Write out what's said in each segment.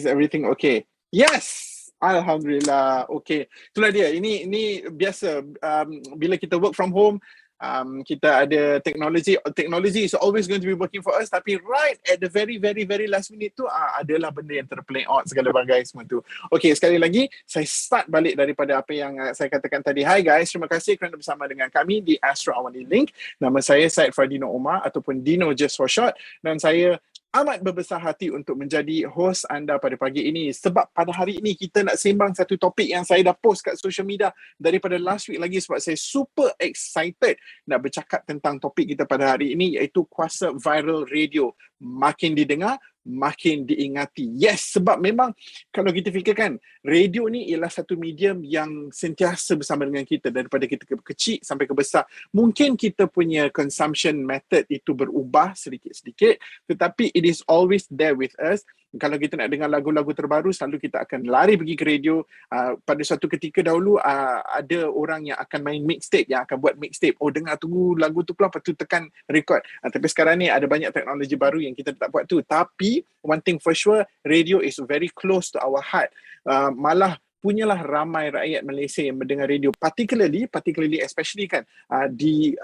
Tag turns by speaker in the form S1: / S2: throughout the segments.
S1: everything okay? Yes! Alhamdulillah. Okay. Itulah dia. Ini biasa. Bila kita work from home, kita ada technology is always going to be working for us, tapi right at the very very very last minute tu adalah benda yang terplay out segala bagai semua tu. Okay, sekali lagi saya start balik daripada apa yang saya katakan tadi. Hi guys, terima kasih kerana bersama dengan kami di Astro Awani Link. Nama saya Syed Fardino Omar ataupun Dino just for short, dan saya amat berbesar hati untuk menjadi host anda pada pagi ini, sebab pada hari ini kita nak sembang satu topik yang saya dah post kat social media daripada last week lagi, sebab saya super excited nak bercakap tentang topik kita pada hari ini, iaitu kuasa viral radio. Makin didengar, makin diingati. Yes, sebab memang kalau kita fikirkan, radio ni ialah satu medium yang sentiasa bersama dengan kita daripada kita kecil sampai ke besar. Mungkin kita punya consumption method itu berubah sedikit-sedikit, tetapi it is always there with us. Kalau kita nak dengar lagu-lagu terbaru, selalu kita akan lari pergi ke radio. Pada suatu ketika dahulu, ada orang yang akan main mixtape, yang akan buat mixtape. Oh, dengar tunggu lagu tu keluar, lepas tu tekan record. Tapi sekarang ni ada banyak teknologi baru yang kita tak buat tu. Tapi one thing for sure, radio is very close to our heart. Malah punyalah ramai rakyat Malaysia yang mendengar radio, particularly especially kan di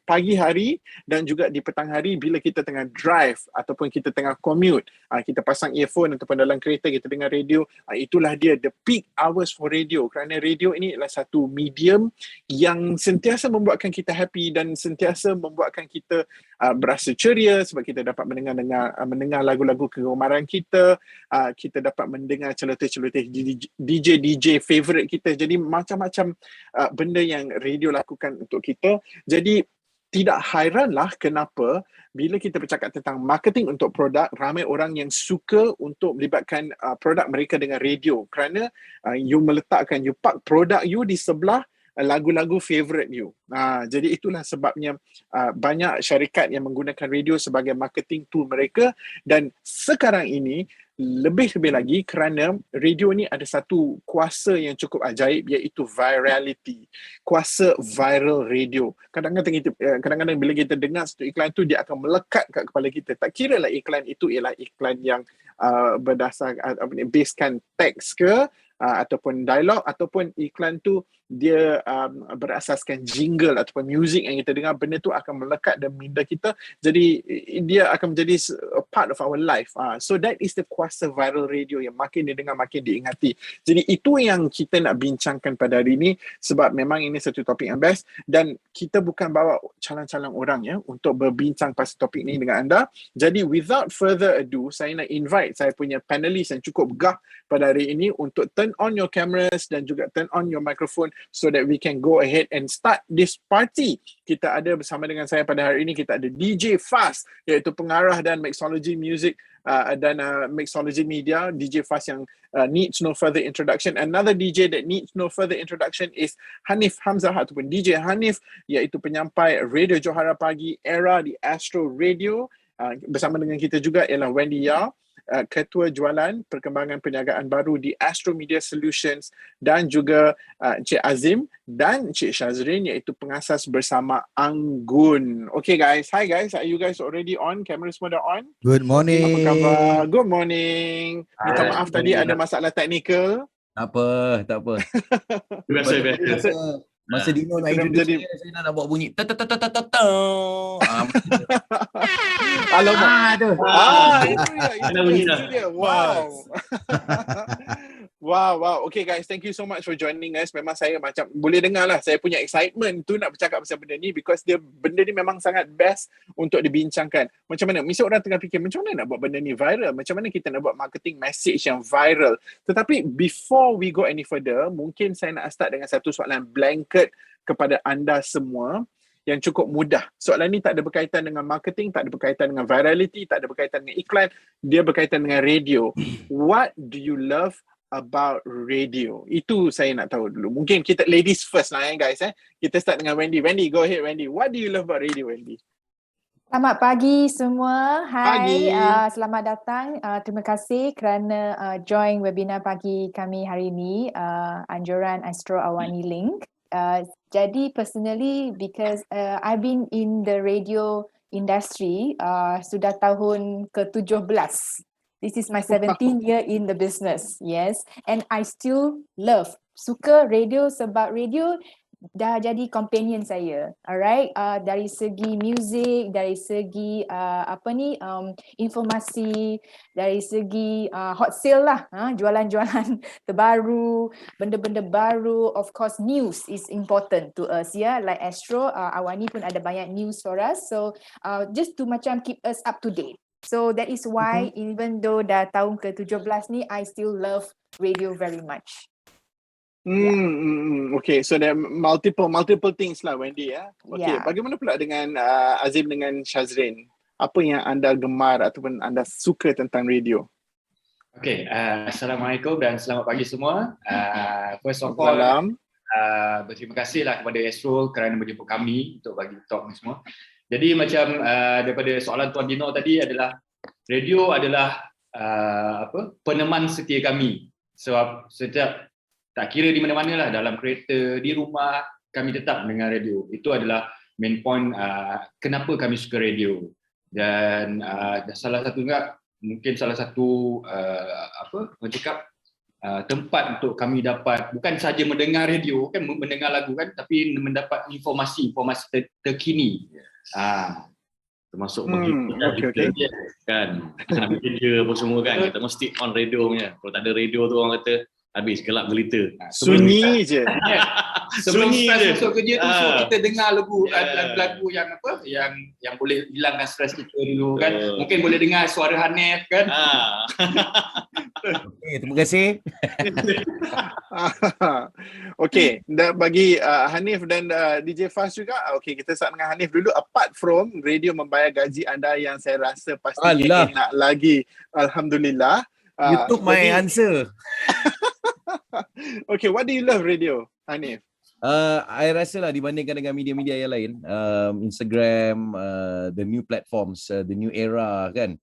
S1: pagi hari dan juga di petang hari bila kita tengah drive ataupun kita tengah commute, kita pasang earphone ataupun dalam kereta kita dengar radio. Itulah dia the peak hours for radio, kerana radio ini adalah satu medium yang sentiasa membuatkan kita happy dan sentiasa membuatkan kita berasa ceria, sebab kita dapat mendengar lagu-lagu kegemaran kita, kita dapat mendengar celoteh-celoteh DJ favorite kita. Jadi macam-macam benda yang radio lakukan untuk kita. Jadi tidak hairanlah kenapa bila kita bercakap tentang marketing untuk produk, ramai orang yang suka untuk melibatkan produk mereka dengan radio, kerana you park produk you di sebelah lagu-lagu favorite you. Jadi itulah sebabnya banyak syarikat yang menggunakan radio sebagai marketing tool mereka. Dan sekarang ini lebih-lebih lagi kerana radio ni ada satu kuasa yang cukup ajaib, iaitu virality. Kuasa viral radio. Kadang-kadang bila kita dengar satu iklan tu, dia akan melekat kat kepala kita. Tak kira lah iklan itu ialah iklan yang berdasar basekan teks ke, ataupun dialog, ataupun iklan tu dia berasaskan jingle ataupun music yang kita dengar, benda tu akan melekat dalam minda kita. Jadi dia akan menjadi a part of our life. So that is the kuasa viral radio yang makin didengar, makin diingati. Jadi itu yang kita nak bincangkan pada hari ini, sebab memang ini satu topik yang best, dan kita bukan bawa calon-calon orang ya untuk berbincang pasal topik ini dengan anda. Jadi without further ado, saya nak invite saya punya panelis yang cukup gah pada hari ini untuk turn on your cameras dan juga turn on your microphone, so that we can go ahead and start this party. Kita ada bersama dengan saya pada hari ini, kita ada DJ Fast, iaitu pengarah dan mixology music dan mixology media. DJ Fast yang needs no further introduction. Another DJ that needs no further introduction is Hanif Hamzah ataupun DJ Hanif, iaitu penyampai Radio Johara Pagi Era di Astro Radio. Bersama dengan kita juga ialah Wendy Yao, Ketua Jualan Perkembangan Perniagaan Baru di Astro Media Solutions, dan juga Encik Azim dan Encik Shazrin, iaitu pengasas bersama Anggun. Okay guys, hi guys, are you guys already on? Kamera semua dah on?
S2: Good morning.
S1: Apa khabar? Good morning. Minta maaf tadi ada masalah teknikal.
S2: Tak apa.
S3: Biasa.
S2: Masa Dino nak introduce saya nak buat bunyi
S1: alamak. Itu dia. Wow. Wow. Okay guys, thank you so much for joining us. Memang saya macam boleh dengar lah, saya punya excitement tu nak bercakap pasal benda ni, because benda ni memang sangat best untuk dibincangkan. Macam mana? Mesti orang tengah fikir, macam mana nak buat benda ni viral? Macam mana kita nak buat marketing message yang viral? Tetapi before we go any further, mungkin saya nak start dengan satu soalan blanket kepada anda semua yang cukup mudah. Soalan ni tak ada berkaitan dengan marketing, tak ada berkaitan dengan virality, tak ada berkaitan dengan iklan, dia berkaitan dengan radio. What do you love about radio? Itu saya nak tahu dulu. Mungkin kita ladies first lah guys. Kita start dengan Wendy. Wendy, go ahead Wendy. What do you love about radio, Wendy?
S4: Selamat pagi semua.
S1: Pagi.
S4: Hai, selamat datang. Terima kasih kerana join webinar pagi kami hari ini, anjuran Astro Awani Link. Jadi personally, because I've been in the radio industry sudah tahun ke-17. This is my 17th year in the business. Yes. And I still suka radio sebab radio dah jadi companion saya. Alright. Dari segi music, dari segi informasi, dari segi hot sale lah, jualan-jualan terbaru, benda-benda baru. Of course, news is important to us, ya. Like Astro, Awani pun ada banyak news for us. So just to macam keep us up to date. So that is why even though dah tahun ke-17 ni, I still love radio very much.
S1: Okay, so there are multiple things lah, Wendy, ya. Okay,
S4: Yeah.
S1: bagaimana pula dengan Azim dengan Shazrin? Apa yang anda gemar ataupun anda suka tentang radio?
S3: Okay, Assalamualaikum dan selamat pagi semua. First of all, berterima kasihlah kepada Astro kerana menjemput kami untuk bagi talk ni semua. Jadi macam daripada soalan Tuan Dino tadi adalah radio adalah peneman setia kami. Sebab setiap tak kira di mana-mana lah, dalam kereta, di rumah, kami tetap mendengar radio. Itu adalah main point kenapa kami suka radio. Dan salah satu tempat untuk kami dapat bukan saja mendengar radio kan, mendengar lagu kan, tapi mendapat informasi terkini.
S5: Termasuk begitu kan, nak kerja apa semua kan, kita mesti on radio punya. Kalau tak ada radio tu orang kata habis gelap gelita.
S1: Sunyi je.
S3: Sebelum
S5: Sunyi
S3: stres
S5: je.
S3: masuk kerja tu, so kita dengar lagu yang boleh hilangkan stres kita dulu kan. Mungkin boleh dengar suara Hanif kan.
S2: Okay, terima kasih.
S1: Okay, dan bagi Hanif dan DJ Faz juga. Okay, kita start dengan Hanif dulu. Apart from radio membayar gaji anda yang saya rasa pasti nak lagi, Alhamdulillah.
S2: You took my answer.
S1: Okay, what do you love radio, Hanif?
S2: I rasa lah dibandingkan dengan media-media yang lain, Instagram, the new platforms, the new era kan,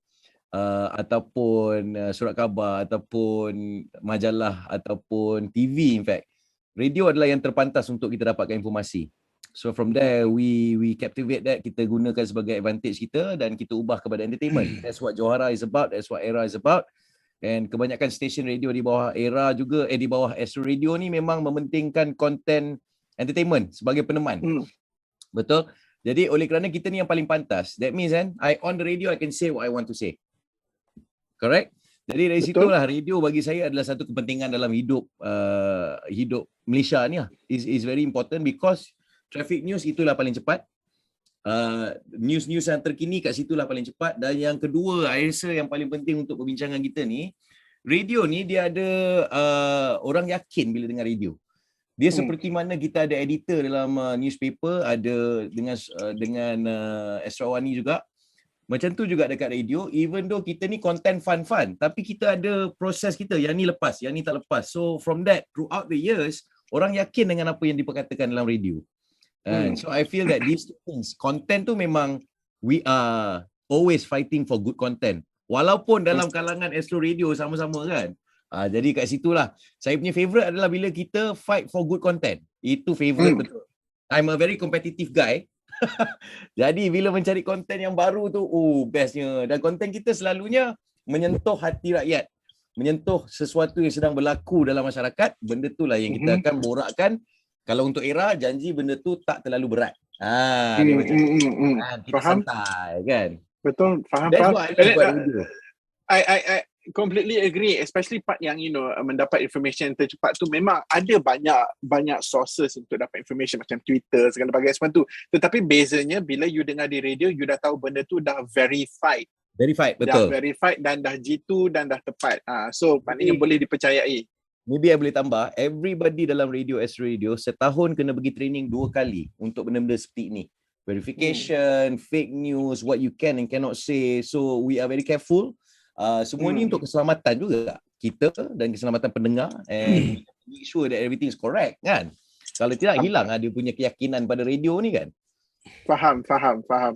S2: ataupun surat khabar, ataupun majalah, ataupun TV, in fact, radio adalah yang terpantas untuk kita dapatkan informasi. So from there, we captivate that, kita gunakan sebagai advantage kita dan kita ubah kepada entertainment. That's what Johara is about, that's what Era is about. And kebanyakan stesen radio di bawah Era juga, di bawah Astro Radio ni memang mementingkan konten entertainment sebagai peneman. Betul? Jadi oleh kerana kita ni yang paling pantas, that means kan, I on the radio, I can say what I want to say. Correct? Jadi dari situlah radio bagi saya adalah satu kepentingan dalam hidup Malaysia ni lah. Is very important because traffic news itulah paling cepat. News-news yang terkini kat situlah paling cepat. Dan yang kedua, saya rasa yang paling penting untuk perbincangan kita ni, radio ni dia ada orang yakin bila dengar radio. Dia seperti mana kita ada editor dalam newspaper, ada dengan Astro Awani juga. Macam tu juga dekat radio, even though kita ni content fun-fun, tapi kita ada proses kita, yang ni lepas, yang ni tak lepas. So from that, throughout the years, orang yakin dengan apa yang diperkatakan dalam radio. So I feel that these two things, content tu memang we are always fighting for good content. Walaupun dalam kalangan Astro Radio sama-sama kan. Jadi kat situlah. Saya punya favourite adalah bila kita fight for good content. Itu favourite betul. I'm a very competitive guy. Jadi bila mencari konten yang baru tu, bestnya. Dan konten kita selalunya menyentuh hati rakyat. Menyentuh sesuatu yang sedang berlaku dalam masyarakat. Benda tu lah yang kita akan borakkan. Kalau untuk Era, janji benda tu tak terlalu berat. Dia macam kita
S1: faham?
S2: Santai kan.
S1: Betul, faham.
S2: That's what I like.
S1: I completely agree, especially part yang mendapat information tercepat tu. Memang ada banyak sources untuk dapat information macam Twitter segala bagai semua tu. Tetapi bezanya bila you dengar di radio, you dah tahu benda tu dah verified.
S2: Betul.
S1: Dah verified dan dah jitu dan dah tepat. So maknanya boleh dipercayai.
S2: Maybe I boleh tambah, everybody dalam radio, Astro Radio, setahun kena pergi training 2 kali untuk benda-benda seperti ni. Verification, fake news, what you can and cannot say. So we are very careful. Semua ni untuk keselamatan juga kita dan keselamatan pendengar, and make sure that everything is correct kan. Kalau tidak, hilang dia punya keyakinan pada radio ni kan.
S1: Faham.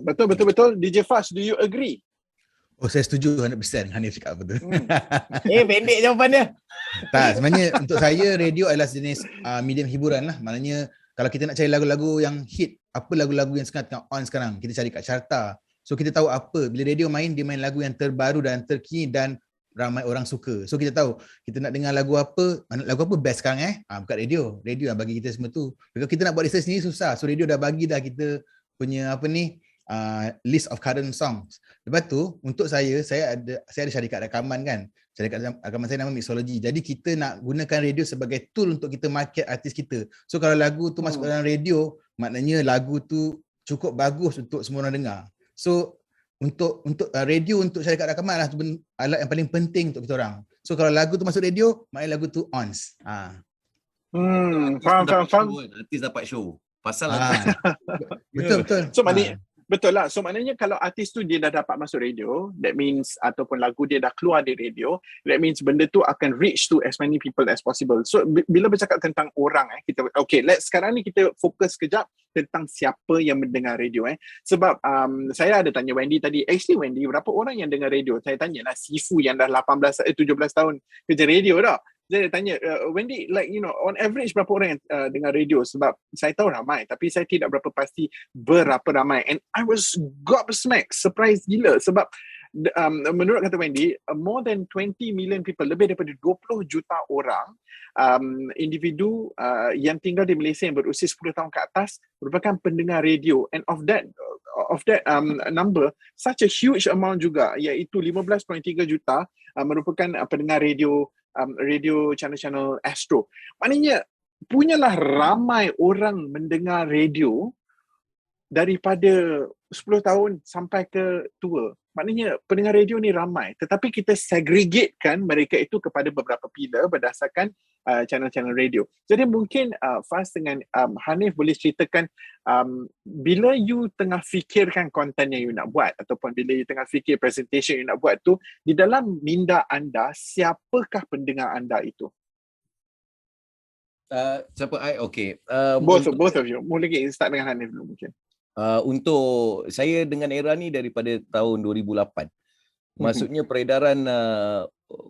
S1: Betul. DJ Faz, do you agree?
S6: Oh, saya setuju 100% Hanif cakap apa tu.
S2: Pendek jawapan dia.
S6: Tak, sebenarnya untuk saya radio adalah jenis medium hiburan lah. Maknanya kalau kita nak cari lagu-lagu yang hit, apa lagu-lagu yang tengah on sekarang, kita cari kat carta. So kita tahu apa, bila radio main, dia main lagu yang terbaru dan terkini dan ramai orang suka. So kita tahu kita nak dengar lagu apa best sekarang buka radio yang bagi kita semua tu. Kalau kita nak buat research sendiri susah. So radio dah bagi dah kita punya list of current songs. Lepas tu untuk saya ada syarikat rakaman kan. Syarikat rakaman saya nama Mixology. Jadi kita nak gunakan radio sebagai tool untuk kita market artis kita. So kalau lagu tu masuk dalam radio, maknanya lagu tu cukup bagus untuk semua orang dengar. So untuk radio untuk syarikat rakaman adalah alat yang paling penting untuk kita orang. So kalau lagu tu masuk radio, maknanya lagu tu ons.
S1: Faham.
S2: Artis dapat show. Pasal
S6: Betul.
S1: So betul lah. So maknanya kalau artis tu dia dah dapat masuk radio, that means ataupun lagu dia dah keluar dari radio, that means benda tu akan reach to as many people as possible. So bila bercakap tentang orang sekarang ni kita fokus kejap tentang siapa yang mendengar radio sebab saya ada tanya Wendy tadi, actually Wendy, berapa orang yang dengar radio? Saya tanyalah Sifu yang dah 17 tahun kerja radio dah. Saya tanya, Wendy, on average berapa orang yang dengar radio? Sebab saya tahu ramai, tapi saya tidak berapa pasti berapa ramai. And I was gobsmacked, surprised gila. Sebab menurut kata Wendy, more than 20 million people, lebih daripada 20 juta orang, individu yang tinggal di Malaysia yang berusia 10 tahun ke atas merupakan pendengar radio. And of that number, such a huge amount juga, iaitu 15.3 juta merupakan pendengar radio channel Astro. Maknanya punyalah ramai orang mendengar radio daripada 10 tahun sampai ke tua. Maknanya pendengar radio ni ramai, tetapi kita segregatekan mereka itu kepada beberapa pilar berdasarkan channel-channel radio. Jadi mungkin Faz dengan Hanif boleh ceritakan bila you tengah fikirkan konten yang you nak buat ataupun bila you tengah fikir presentation you nak buat tu, di dalam minda anda, siapakah pendengar anda itu? Both of you. Mungkin start dengan Hanif dulu mungkin.
S2: Untuk saya dengan era ni daripada tahun 2008. Maksudnya peredaran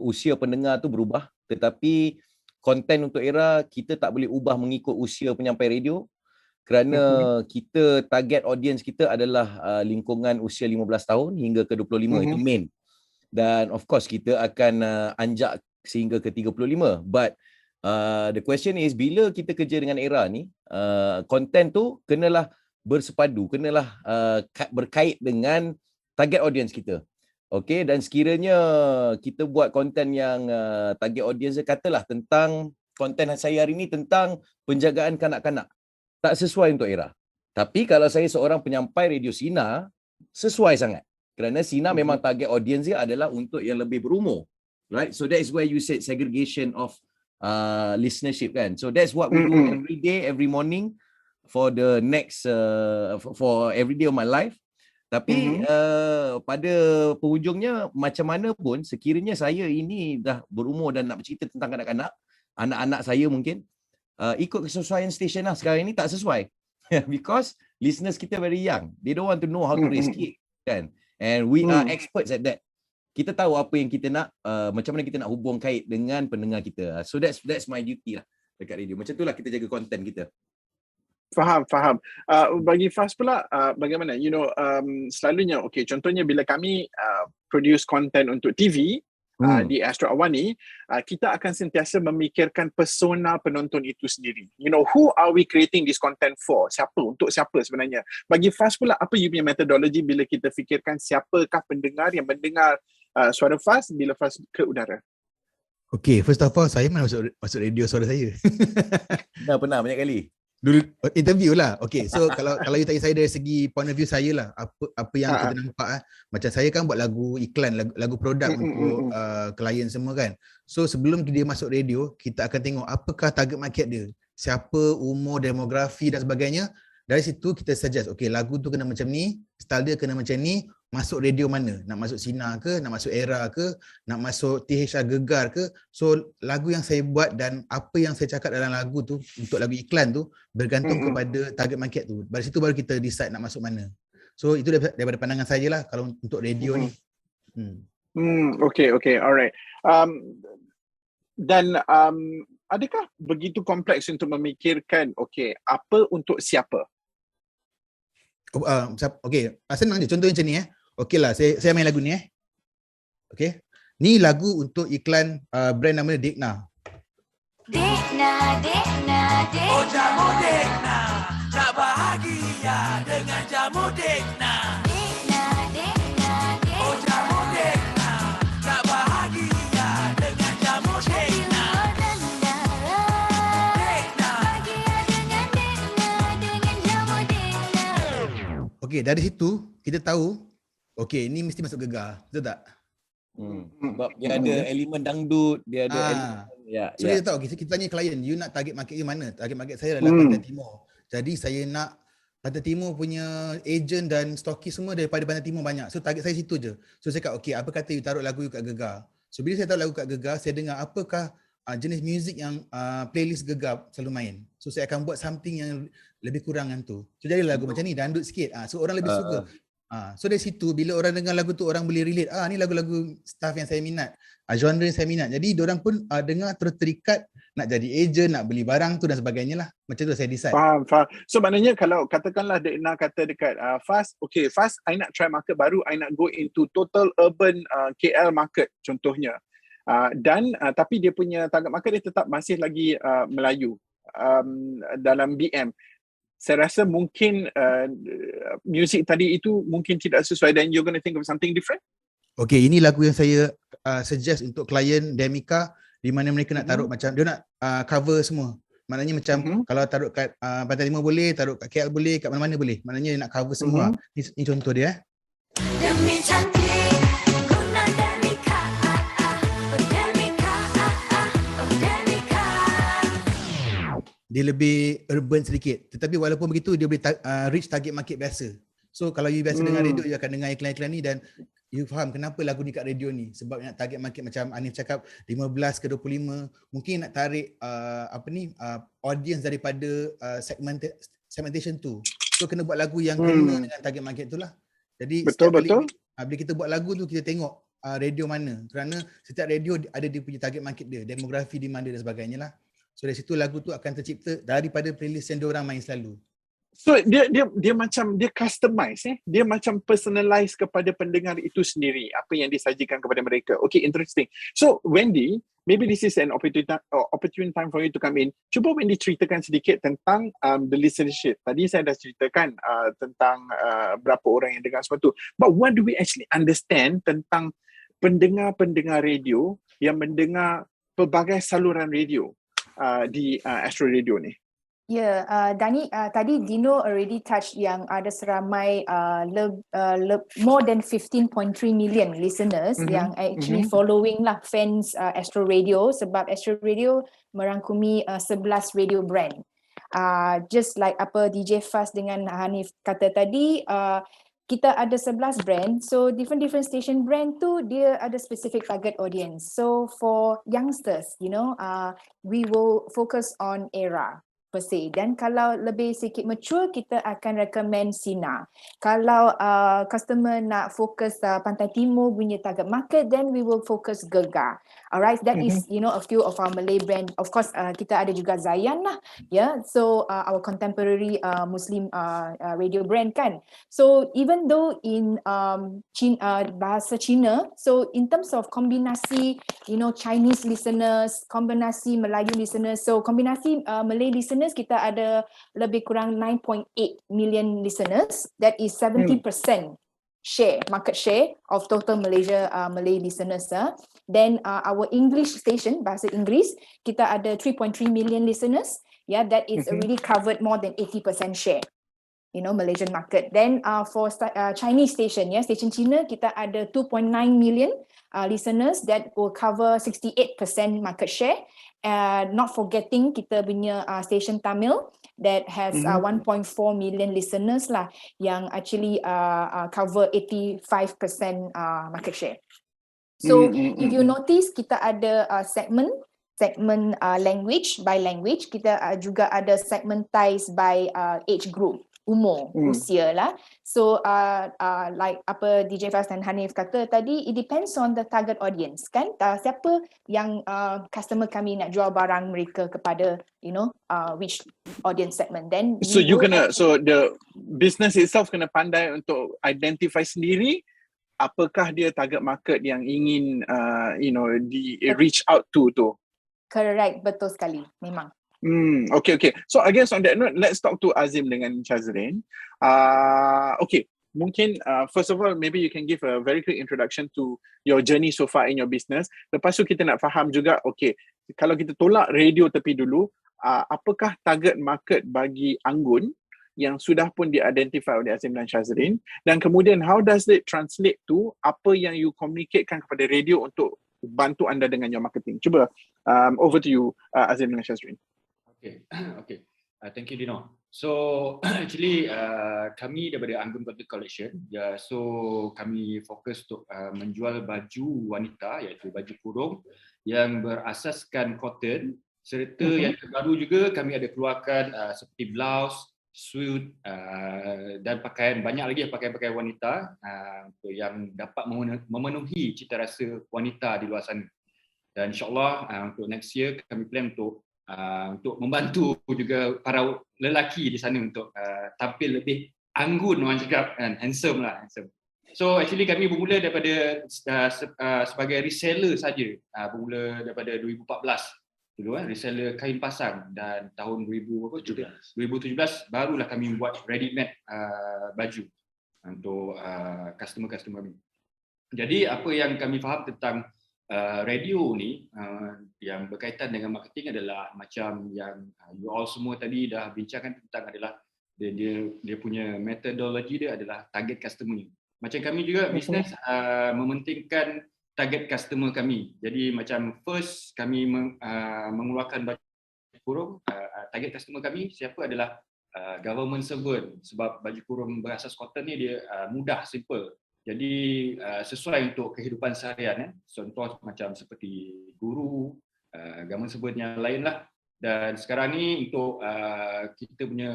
S2: usia pendengar tu berubah, tetapi konten untuk era kita tak boleh ubah mengikut usia penyampai radio kerana kita target audience kita adalah lingkungan usia 15 tahun hingga ke 25 itu main. Dan of course kita akan anjak sehingga ke 35. But the question is, bila kita kerja dengan era ni, konten tu kenalah bersepadu, kenalah berkait dengan target audience kita. Okey, dan sekiranya kita buat konten yang target audience katalah tentang konten saya hari ini tentang penjagaan kanak-kanak, tak sesuai untuk era. Tapi kalau saya seorang penyampai radio Sinar, sesuai sangat. Kerana Sinar memang target audience dia adalah untuk yang lebih berumur. Right? So that is where you said segregation of listenership kan. So that's what we do every day, every morning for the next for every day of my life. Tapi pada penghujungnya, macam mana pun sekiranya saya ini dah berumur dan nak bercerita tentang kanak-kanak, anak-anak saya mungkin ikut kesesuaian stesen lah. Sekarang ini tak sesuai because listeners kita very young, they don't want to know how to raise kids kan, and we are experts at that. Kita tahu apa yang kita nak, macam mana kita nak hubung kait dengan pendengar kita. So that's my duty lah dekat radio. Macam itulah kita jaga konten kita.
S1: Faham. Bagi Faz pula, bagaimana? Selalunya, contohnya bila kami produce content untuk TV di Astro Awani, kita akan sentiasa memikirkan persona penonton itu sendiri. Who are we creating this content for? Untuk siapa sebenarnya? Bagi Faz pula, apa you punya metodologi bila kita fikirkan siapakah pendengar yang mendengar suara Faz bila Faz ke udara?
S6: First of all, saya mana masuk radio suara saya.
S2: Pernah banyak kali.
S6: Dulu interview lah. So kalau you tanya saya dari segi point of view saya lah, apa yang kita nampak macam saya kan buat lagu iklan, lagu produk untuk klien semua kan. So sebelum dia masuk radio, kita akan tengok apakah target market dia, siapa, umur, demografi dan sebagainya. Dari situ kita suggest, lagu tu kena macam ni, style dia kena macam ni, masuk radio mana? Nak masuk Sinar ke, nak masuk Era ke, nak masuk THR Gegar ke. So lagu yang saya buat dan apa yang saya cakap dalam lagu tu untuk lagu iklan tu bergantung kepada target market tu. Dari situ baru kita decide nak masuk mana. So itu daripada pandangan saya lah kalau untuk radio ni.
S1: Okay, alright. Dan adakah begitu kompleks untuk memikirkan apa untuk siapa?
S6: Senang je. Contohnya macam ni saya main lagu ni Ni lagu untuk iklan brand namanya Dekna.
S7: Dekna, Dekna, Dekna. Oh jamu Dekna, nak bahagia dengan jamu Dekna. Dekna, Dekna, Dekna. Oh jamu Dekna, nak bahagia dengan jamu Dekna. Dekna, bahagia dengan Dekna, dengan jamu Dekna.
S6: Okey, dari situ kita tahu, okey, ni mesti masuk Gegar, betul tak?
S2: Sebab dia ada elemen dangdut, dia ada elemen
S6: So kita tahu, kita tanya klien, you nak target market you mana? Target market saya adalah Pantai Timur. Jadi saya nak Pantai Timur punya agent dan stokis semua daripada Pantai Timur banyak. So target saya situ je. So saya cakap, okay, apa kata you taruh lagu you kat Gegar? So bila saya taruh lagu kat Gegar, saya dengar apakah jenis muzik yang playlist Gegar selalu main. So saya akan buat something yang lebih kurang dengan tu. So jadi lagu macam ni, dangdut sikit. So orang lebih suka. So dari situ bila orang dengar lagu tu orang boleh relate, ni lagu-lagu staff yang saya minat, genre yang saya minat. Jadi diorang pun dengar terus terikat nak jadi agent, nak beli barang tu dan sebagainya lah. Macam tu saya decide.
S1: Faham. So maknanya kalau katakanlah Dekna kata dekat Fast, okay Fast, I nak try market baru, I nak go into total urban KL market contohnya. Tapi dia punya target market dia tetap masih lagi Melayu dalam BM. Saya rasa mungkin music tadi itu mungkin tidak sesuai dan you're going to think of something different.
S6: Okay, ini lagu yang saya suggest untuk klien Demika, di mana mereka nak taruh macam, dia nak cover semua. Maknanya macam kalau taruh kat Pantai Timur boleh, taruh kat KL boleh, kat mana-mana boleh. Maknanya dia nak cover semua. Ini contoh dia.
S7: Demi cantik, guna Demika, oh Demika, oh Demika.
S6: Dia lebih urban sedikit. Tetapi walaupun begitu, dia boleh reach target market biasa. So kalau you biasa dengar radio, you akan dengar iklan-iklan ni dan you faham kenapa lagu ni kat radio ni. Sebab nak target market macam Anif cakap 15 ke 25. Mungkin nak tarik audience daripada segmentation tu. So kena buat lagu yang kena dengan target market tu lah. Jadi
S1: betul.
S6: Bila kita buat lagu tu, kita tengok radio mana. Kerana setiap radio ada dia punya target market dia, demografi demand dia dan sebagainya lah. So dari situ lagu tu akan tercipta daripada playlist yang diorang main selalu.
S1: So dia macam dia customize dia macam personalize kepada pendengar itu sendiri apa yang disajikan kepada mereka. Okay, interesting. So Wendy, maybe this is an opportune time for you to come in. Cuba Wendy ceritakan sedikit tentang the listenership. Tadi saya dah ceritakan tentang berapa orang yang dengar semua tu. But what do we actually understand tentang pendengar-pendengar radio yang mendengar pelbagai saluran radio di Astro Radio ni?
S4: Dani, tadi Dino already touched yang ada seramai more than 15.3 million listeners yang actually following lah fans Astro Radio, sebab Astro Radio merangkumi 11 radio brand. Just like apa DJ Fast dengan Hanif kata tadi, kita ada 11 brand, so different station brand tu dia ada specific target audience. So for youngsters, we will focus on era per se. Dan kalau lebih sikit mature, kita akan recommend Sina. Kalau customer nak fokus Pantai Timur punya target market, then we will focus Gegar. Alright, that is a few of our Malay brand. Of course, kita ada juga Zayan lah. So our contemporary Muslim radio brand kan. So even though in bahasa Cina, so in terms of kombinasi, Chinese listeners, kombinasi Melayu listeners, so kombinasi Malay listeners, kita ada lebih kurang 9.8 million listeners. That is 70% market share of total Malaysia Malay listeners. Then our English station, bahasa Inggeris, kita ada 3.3 million listeners. That is already covered more than 80% share, Malaysian market. Then for Chinese station, station Cina, kita ada 2.9 million listeners that will cover 68% market share. Not forgetting kita punya station Tamil that has 1.4 million listeners lah, yang actually cover 85% market share. So if you notice, kita ada segment language by language, kita juga ada segmentized by age group, umur, usia lah. So like apa DJ Fast dan Hanif kata tadi, it depends on the target audience kan. Siapa yang customer kami nak jual barang mereka kepada, which audience segment. Then
S1: so the business itself kena pandai untuk identify sendiri apakah dia target market yang ingin di reach out to tu?
S4: Correct, betul sekali. Memang.
S1: Okay. So I guess on that note, let's talk to Azim dengan Shazrin. Okay, mungkin first of all, maybe you can give a very quick introduction to your journey so far in your business. Lepas tu kita nak faham juga, okay, kalau kita tolak radio tepi dulu, apakah target market bagi Anggun yang sudah pun di-identify oleh Azim dan Shazrin, dan kemudian how does it translate to apa yang you communicatekan kepada radio untuk bantu anda dengan your marketing. Cuba over to you, Azim dan Shazrin.
S3: Okay. Thank you, Dino. So actually kami daripada Anggun Content Collection, so kami fokus untuk menjual baju wanita, iaitu baju kurung yang berasaskan cotton, serta yang terbaru juga kami ada keluarkan seperti blouse, suit dan pakaian, banyak lagi pakaian-pakaian wanita yang dapat memenuhi cita rasa wanita di luar sana. Dan insyaAllah untuk next year kami plan untuk membantu juga para lelaki di sana untuk tampil lebih anggun, orang cakap kan, handsome. So actually kami bermula daripada sebagai reseller saja, bermula daripada 2014 dulu, reseller kain pasang, dan tahun 2017 barulah kami buat ready made baju untuk customer kami. Jadi apa yang kami faham tentang radio ni yang berkaitan dengan marketing adalah macam yang you all semua tadi dah bincangkan tentang, adalah dia punya metodologi dia adalah target customer. Macam kami juga bisnes mementingkan target customer kami. Jadi macam first kami mengeluarkan baju kurung, target customer kami siapa adalah government servant, sebab baju kurung berasas cotton ni dia mudah, simple. Jadi sesuai untuk kehidupan seharian, contoh macam seperti guru, government servant yang lain lah. Dan sekarang ni untuk kita punya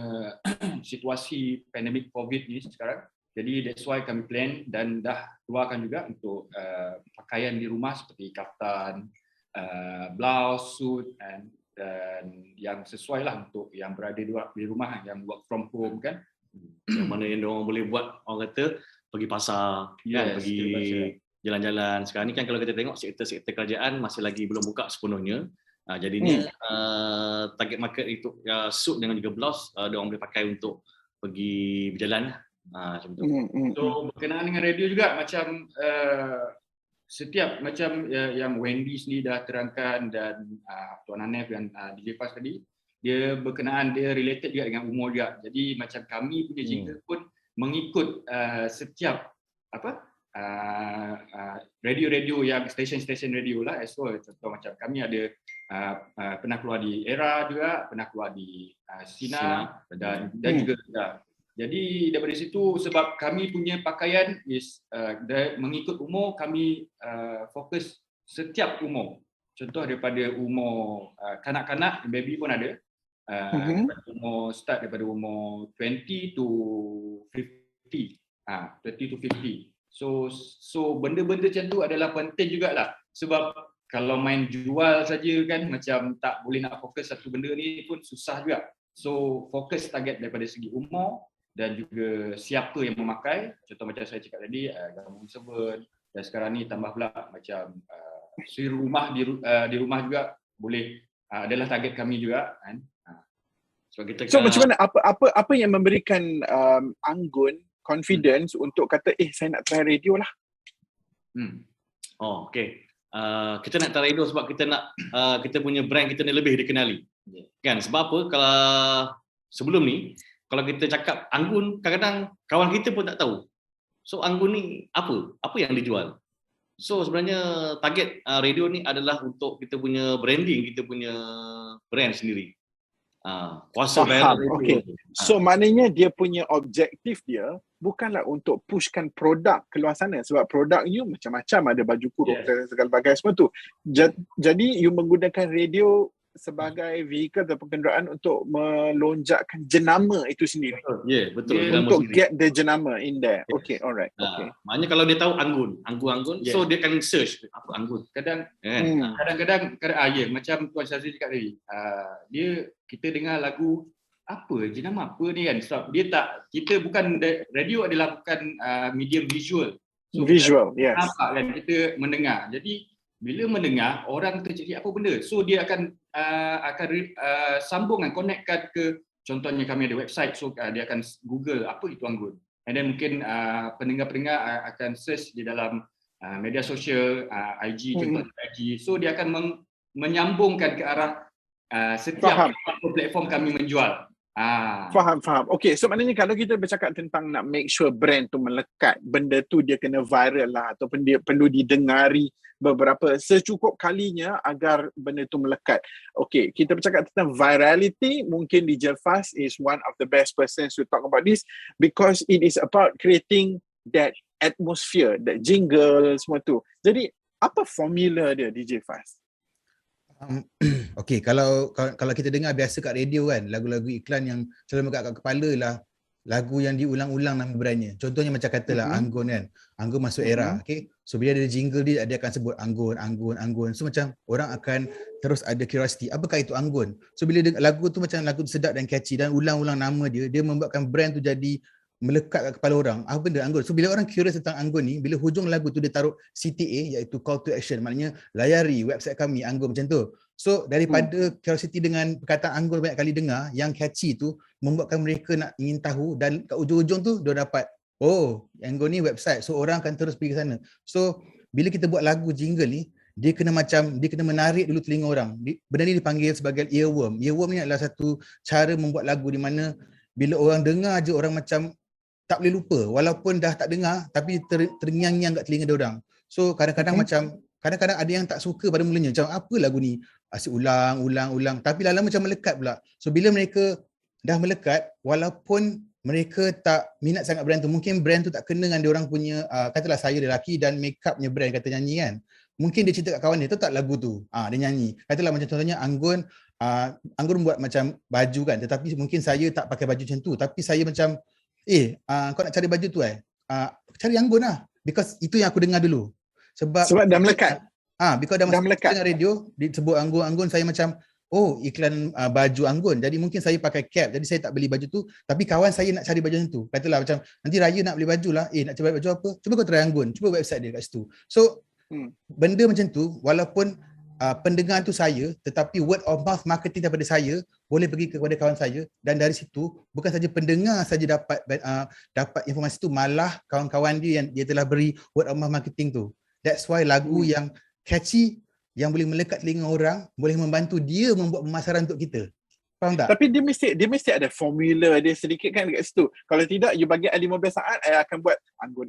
S3: situasi pandemik COVID ni sekarang, jadi that's why kami plan dan dah keluarkan juga untuk pakaian di rumah seperti kaftan, blouse, suit, dan yang sesuai lah untuk yang berada di rumah, yang work from home kan.
S5: Yang mana yang diorang boleh buat, orang kata pergi pasar, kan, pergi jalan-jalan. Sekarang ni kan kalau kita tengok sektor kerajaan masih lagi belum buka sepenuhnya. Jadinya target market itu suit dengan juga blouse, diorang boleh pakai untuk pergi berjalan. Macam tu.
S3: So berkenaan dengan radio juga, macam setiap macam yang Wendy sendiri dah terangkan, dan Tuan Hanif dan DJ Faz tadi, dia berkenaan, dia related juga dengan umur juga. Jadi macam kami punya jingle pun mengikut setiap radio-radio yang stesen-stesen radio lah. So contoh macam kami ada pernah keluar di Era juga, pernah keluar di Sina dan juga. Jadi daripada situ, sebab kami punya pakaian is mengikut umur, kami fokus setiap umur. Contoh daripada umur kanak-kanak, baby pun ada. Umur start daripada umur 20 to 50. 20 to 50. So benda-benda macam tu adalah penting jugalah. Sebab kalau main jual saja kan, macam tak boleh nak fokus satu benda ni pun susah juga. So fokus target daripada segi umur dan juga siapa yang memakai. Contoh macam saya cakap tadi, government servant, dan sekarang ni tambah pula macam suri rumah di rumah juga boleh, adalah target kami juga kan.
S1: So macam mana, apa yang memberikan Anggun confidence untuk kata saya nak try radio lah?
S5: Okay. Kita nak try radio sebab kita nak kita punya brand kita ni lebih dikenali. Kan, sebab apa, kalau sebelum ni kalau kita cakap Anggun, kadang-kadang kawan kita pun tak tahu. So Anggun ni apa yang dijual. So sebenarnya target radio ni adalah untuk kita punya branding, kita punya brand sendiri. Kuasa
S1: faham. Okay. So maknanya dia punya objektif dia bukanlah untuk pushkan produk keluar sana, sebab produk you macam-macam, ada baju kurung dan segala bagai semua tu. Jadi you menggunakan radio sebagai vehicle atau kenderaan untuk melonjakkan jenama itu sendiri.
S5: Betul.
S1: Untuk get the jenama in there. Okay, alright. Okay.
S5: Maknanya kalau dia tahu Anggun, so dia akan search apa Anggun.
S3: Kadang-kadang macam Tuan Syazri cakap tadi, kita dengar lagu jenama apa ni kan, sebab kita bukan, radio adalah bukan medium visual. So,
S1: Visual,
S3: kita
S1: yes.
S3: nampak kan, kita mendengar. Jadi bila mendengar, orang tercari apa benda. So dia akan sambungkan, connectkan ke, contohnya kami ada website, so dia akan Google apa itu anggun. And then mungkin pendengar-pendengar akan search di dalam media sosial, IG, contohnya IG. So dia akan menyambungkan ke arah setiap platform kami menjual.
S1: Faham. Okay, so maknanya kalau kita bercakap tentang nak make sure brand tu melekat, benda tu dia kena viral lah, ataupun dia perlu didengari secukup kalinya agar benda tu melekat. Okay, kita bercakap tentang virality, mungkin DJ Fast is one of the best persons to talk about this, because it is about creating that atmosphere, that jingle, semua tu. Jadi, apa formula dia DJ Fast?
S6: Okay, kalau kita dengar biasa kat radio kan, lagu-lagu iklan yang selalu kat kepala lah lagu yang diulang-ulang nama brandnya. Contohnya macam katalah Anggun kan. Anggun masuk era, okay. So bila ada jingle dia akan sebut Anggun. So macam orang akan terus ada curiosity, apakah itu Anggun? So bila lagu tu macam lagu tu sedap dan catchy dan ulang-ulang nama dia membuatkan brand tu jadi melekat kat kepala orang. Apa benda Anggun? So bila orang curious tentang Anggun ni, bila hujung lagu tu dia taruh CTA, iaitu call to action, maknanya layari website kami Anggun, macam tu. So daripada curiosity dengan perkataan Anggun banyak kali dengar, yang catchy tu membuatkan mereka nak ingin tahu, dan kat ujung-ujung tu dia dapat, oh Anggun ni website, so orang akan terus pergi ke sana. So bila kita buat lagu jingle ni, dia kena menarik dulu telinga orang. Benda ni dipanggil sebagai earworm. Earworm ni adalah satu cara membuat lagu di mana bila orang dengar je orang macam tak boleh lupa, walaupun dah tak dengar tapi terngiang-ngiang kat telinga dia orang. So kadang-kadang kadang-kadang ada yang tak suka pada mulanya, macam apa lagu ni asyik ulang, tapi lama-lama macam melekat pula. So bila mereka dah melekat, walaupun mereka tak minat sangat brand tu, mungkin brand tu tak kena dengan dia orang punya, katalah saya lelaki dan make up punya brand, kata nyanyi kan, mungkin dia cerita kat kawan dia, tahu tak lagu tu, dia nyanyi. Katalah macam contohnya Anggun buat macam baju kan, tetapi mungkin saya tak pakai baju macam tu, tapi saya macam kau nak cari baju tu cari Anggun lah, because itu yang aku dengar dulu. Sebab
S1: dah melekat.
S6: Because dah melekat dengar radio disebut Anggun, saya macam iklan baju Anggun. Jadi mungkin saya pakai cap, jadi saya tak beli baju tu, tapi kawan saya nak cari baju tu. Katalah macam nanti raya nak beli baju lah, nak cari baju apa? Cuba kau try Anggun, cuba website dia kat situ. So benda macam tu, walaupun pendengar tu saya, tetapi word of mouth marketing daripada saya boleh pergi kepada kawan saya, dan dari situ bukan saja pendengar saja dapat informasi tu, malah kawan-kawan dia yang dia telah beri word of mouth marketing tu. That's why lagu yang catchy, yang boleh melekat telinga orang, boleh membantu dia membuat pemasaran untuk kita. Faham tak?
S1: Tapi dia mesti ada formula dia sedikit kan dekat situ. Kalau tidak, you bagi 15 saat, I akan buat Anggun.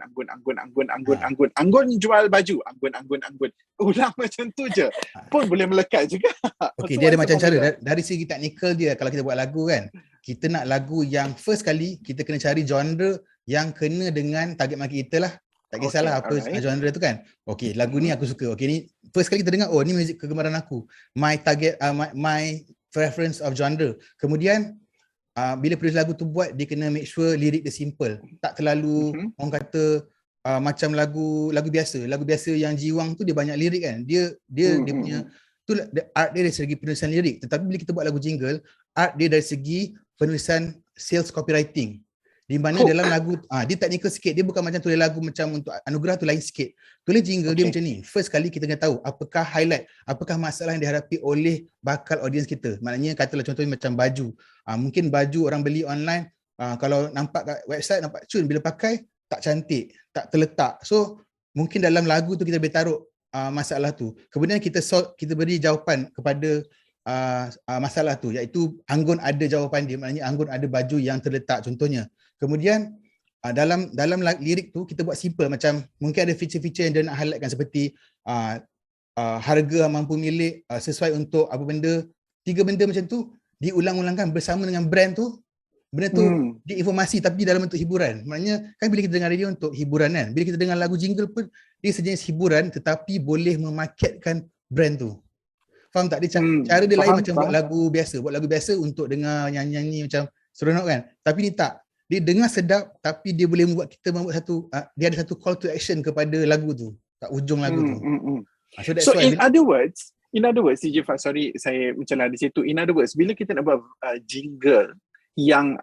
S1: Anggun jual baju. Anggun. Ulang macam tu je. Pun boleh melekat juga.
S6: Okay, dia ada macam cara. Dari segi teknikal dia, kalau kita buat lagu kan, kita nak lagu yang first kali, kita kena cari genre yang kena dengan target market kita lah. Tak kisahlah apa genre tu kan. Okay, lagu ni aku suka. Okay, ni first kali kita dengar, oh ni muzik kegemaran aku. My target, my preference of genre. Kemudian bila produce lagu tu buat, dia kena make sure lirik dia simple, tak terlalu orang kata macam lagu biasa yang jiwang tu dia banyak lirik kan. Dia punya tu art dia dari segi penulisan lirik. Tetapi bila kita buat lagu jingle, art dia dari segi penulisan sales copywriting. Di mana dalam lagu dia technical sikit, dia bukan macam tulis lagu macam untuk anugerah tu lain sikit. Tulis jingle dia macam ni. First kali kita kena tahu apakah highlight, apakah masalah yang dihadapi oleh bakal audience kita. Maknanya katalah contohnya macam baju. Mungkin baju orang beli online, kalau nampak kat website nampak cun, bila pakai tak cantik, tak terletak. So mungkin dalam lagu tu kita boleh taruh masalah tu. Kemudian kita beri jawapan kepada masalah tu, iaitu Anggun ada jawapan dia, maknanya Anggun ada baju yang terletak contohnya. Kemudian dalam lirik tu kita buat simple, macam mungkin ada feature-feature yang dia nak highlightkan seperti harga mampu milik, sesuai untuk apa benda, 3 benda macam tu diulang-ulangkan bersama dengan brand tu. Benda tu diinformasi tapi dalam bentuk hiburan. Maknanya kan bila kita dengar radio untuk hiburan kan, bila kita dengar lagu jingle pun dia sejenis hiburan tetapi boleh memarketkan brand tu. Faham tak? Dia cara dia lain macam buat lagu biasa untuk dengar nyanyi-nyanyi macam seronok kan. Tapi ni tak. Dia dengar sedap tapi dia boleh membuat kita dia ada satu call to action kepada lagu tu, kat ujung lagu tu.
S1: So in other words, CJ Fast, sorry saya mencelah di situ. In other words, bila kita nak buat jingle yang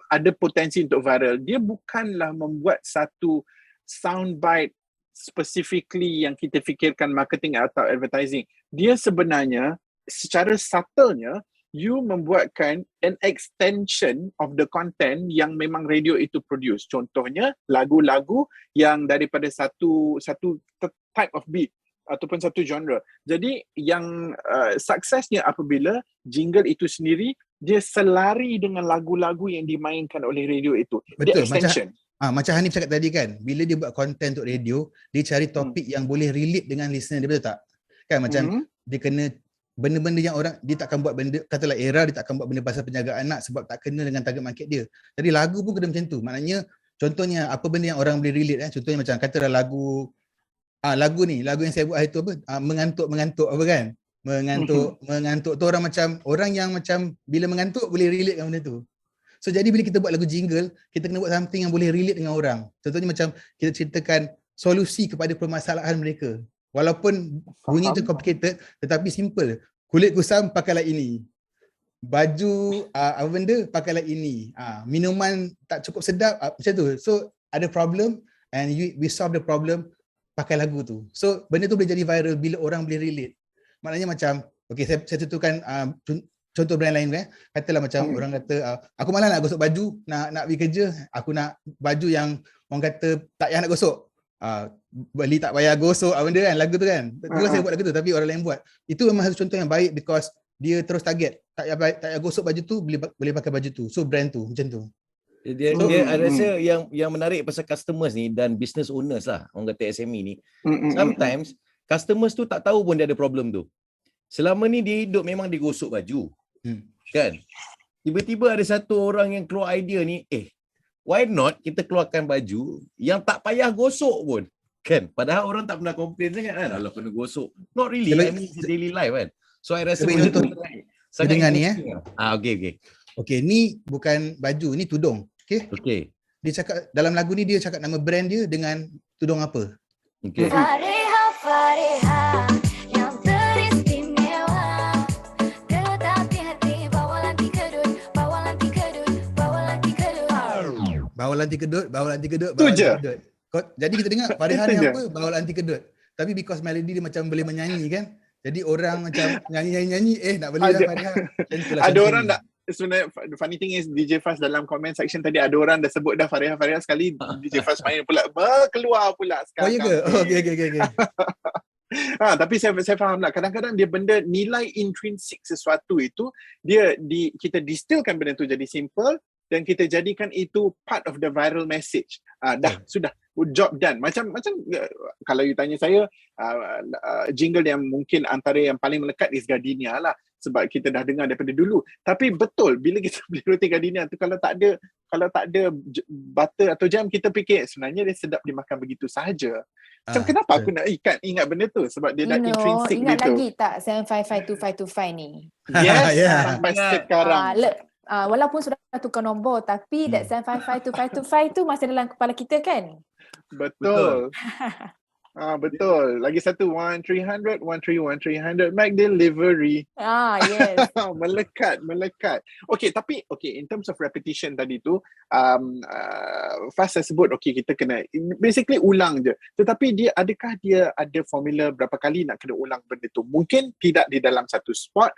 S1: ada potensi untuk viral, dia bukanlah membuat satu soundbite specifically yang kita fikirkan marketing atau advertising. Dia sebenarnya secara subtlenya you membuatkan an extension of the content yang memang radio itu produce. Contohnya lagu-lagu yang daripada satu type of beat ataupun satu genre. Jadi yang suksesnya apabila jingle itu sendiri dia selari dengan lagu-lagu yang dimainkan oleh radio itu. Dia
S6: Betul,
S1: extension.
S6: macam Hanif cakap tadi kan, bila dia buat konten untuk radio, dia cari topik yang boleh relate dengan listener dia, betul tak? Kan macam dia kena benda-benda yang orang, dia takkan buat benda, katalah era, dia takkan buat benda pasal penjaga anak sebab tak kena dengan target market dia. Jadi lagu pun kena macam tu. Maknanya contohnya apa benda yang orang boleh relate contohnya macam katalah lagu yang saya buat hari tu apa? Mengantuk apa kan? Mengantuk tu orang yang macam bila mengantuk boleh relate dengan benda tu. So jadi bila kita buat lagu jingle, kita kena buat something yang boleh relate dengan orang. Contohnya macam kita ceritakan solusi kepada permasalahan mereka. Walaupun bunyi tu complicated tetapi simple. Kulit kusam pakailah ini. Baju apa benda pakailah ini. Minuman tak cukup sedap macam tu. So ada problem and we solve the problem pakai lagu tu. So benda tu boleh jadi viral bila orang boleh relate. Maknanya macam okey saya tentukan contoh brand lain kan. Katalah macam orang kata aku malas nak gosok baju, nak pergi kerja, aku nak baju yang orang kata tak payah nak gosok. Beli tak payah gosok apa benda kan lagu tu kan. Bukan saya buat lagu tu tapi orang lain buat. Itu memang satu contoh yang baik because dia terus target. Tak payah gosok baju tu, boleh pakai baju tu. So brand tu macam tu.
S2: Dia rasa yang menarik pasal customers ni dan business owners lah, orang kata SME ni. Sometimes customers tu tak tahu pun dia ada problem tu. Selama ni dia hidup memang dia gosok baju. Kan? Tiba-tiba ada satu orang yang keluar idea ni, why not kita keluarkan baju yang tak payah gosok pun. Kan? Padahal orang tak pernah complain sangat kan, alah kena gosok. Not really, I mean it's daily life kan. So I rasa benda tu sangat
S6: dengar ni
S2: okay.
S6: Okay, ni bukan baju, ni tudung. Okay. Dia cakap dalam lagu ni dia cakap nama brand dia dengan tudung apa.
S2: Okay.
S7: Fariha yang teristimewa, tetapi hati bawa lanti kedut, bawa lanti kedut, bawa lanti kedut.
S6: Bawa lanti kedut, bawa lanti kedut,
S1: Tu
S6: bawa
S1: je.
S6: lanti kedut. Jadi kita dengar Fariha ni
S1: Itu je.
S6: apa? Bawa lanti kedut. Tapi because melody dia macam boleh menyanyi kan. Jadi orang macam nyanyi nak beli lah Fariha.
S1: Ada orang tak, sebenarnya funny thing is DJ Fast dalam comment section tadi ada orang dah sebut dah Fariha sekali DJ Fast main pula keluar pula sekarang.
S6: Oh ya ke? Oh, okay.
S1: Tapi saya faham lah, kadang-kadang dia benda nilai intrinsik sesuatu itu kita distilkan benda tu jadi simple dan kita jadikan itu part of the viral message. Sudah job done. Macam kalau you tanya saya jingle yang mungkin antara yang paling melekat is Gardenia lah, sebab kita dah dengar daripada dulu. Tapi betul bila kita beli roti Gardenia tu kalau tak ada butter atau jam, kita fikir sebenarnya dia sedap dimakan begitu sahaja. Macam kenapa aku nak ingat benda tu, sebab dia dah intrinsik dia
S4: ingat
S1: tu.
S4: lagi tak 755255 ni?
S1: Yes,
S6: Yeah.
S1: sampai sekarang.
S4: Walaupun sudah tukar nombor tapi that 755255 tu masih dalam kepala kita kan?
S1: Betul. Betul. Lagi satu 1300 1300 Mac Delivery.
S4: Yes.
S1: Melekat. Okay, in terms of repetition tadi tu, Fast saya sebut kita kena basically ulang je. Tetapi adakah dia ada formula berapa kali nak kena ulang benda tu? Mungkin tidak di dalam satu spot,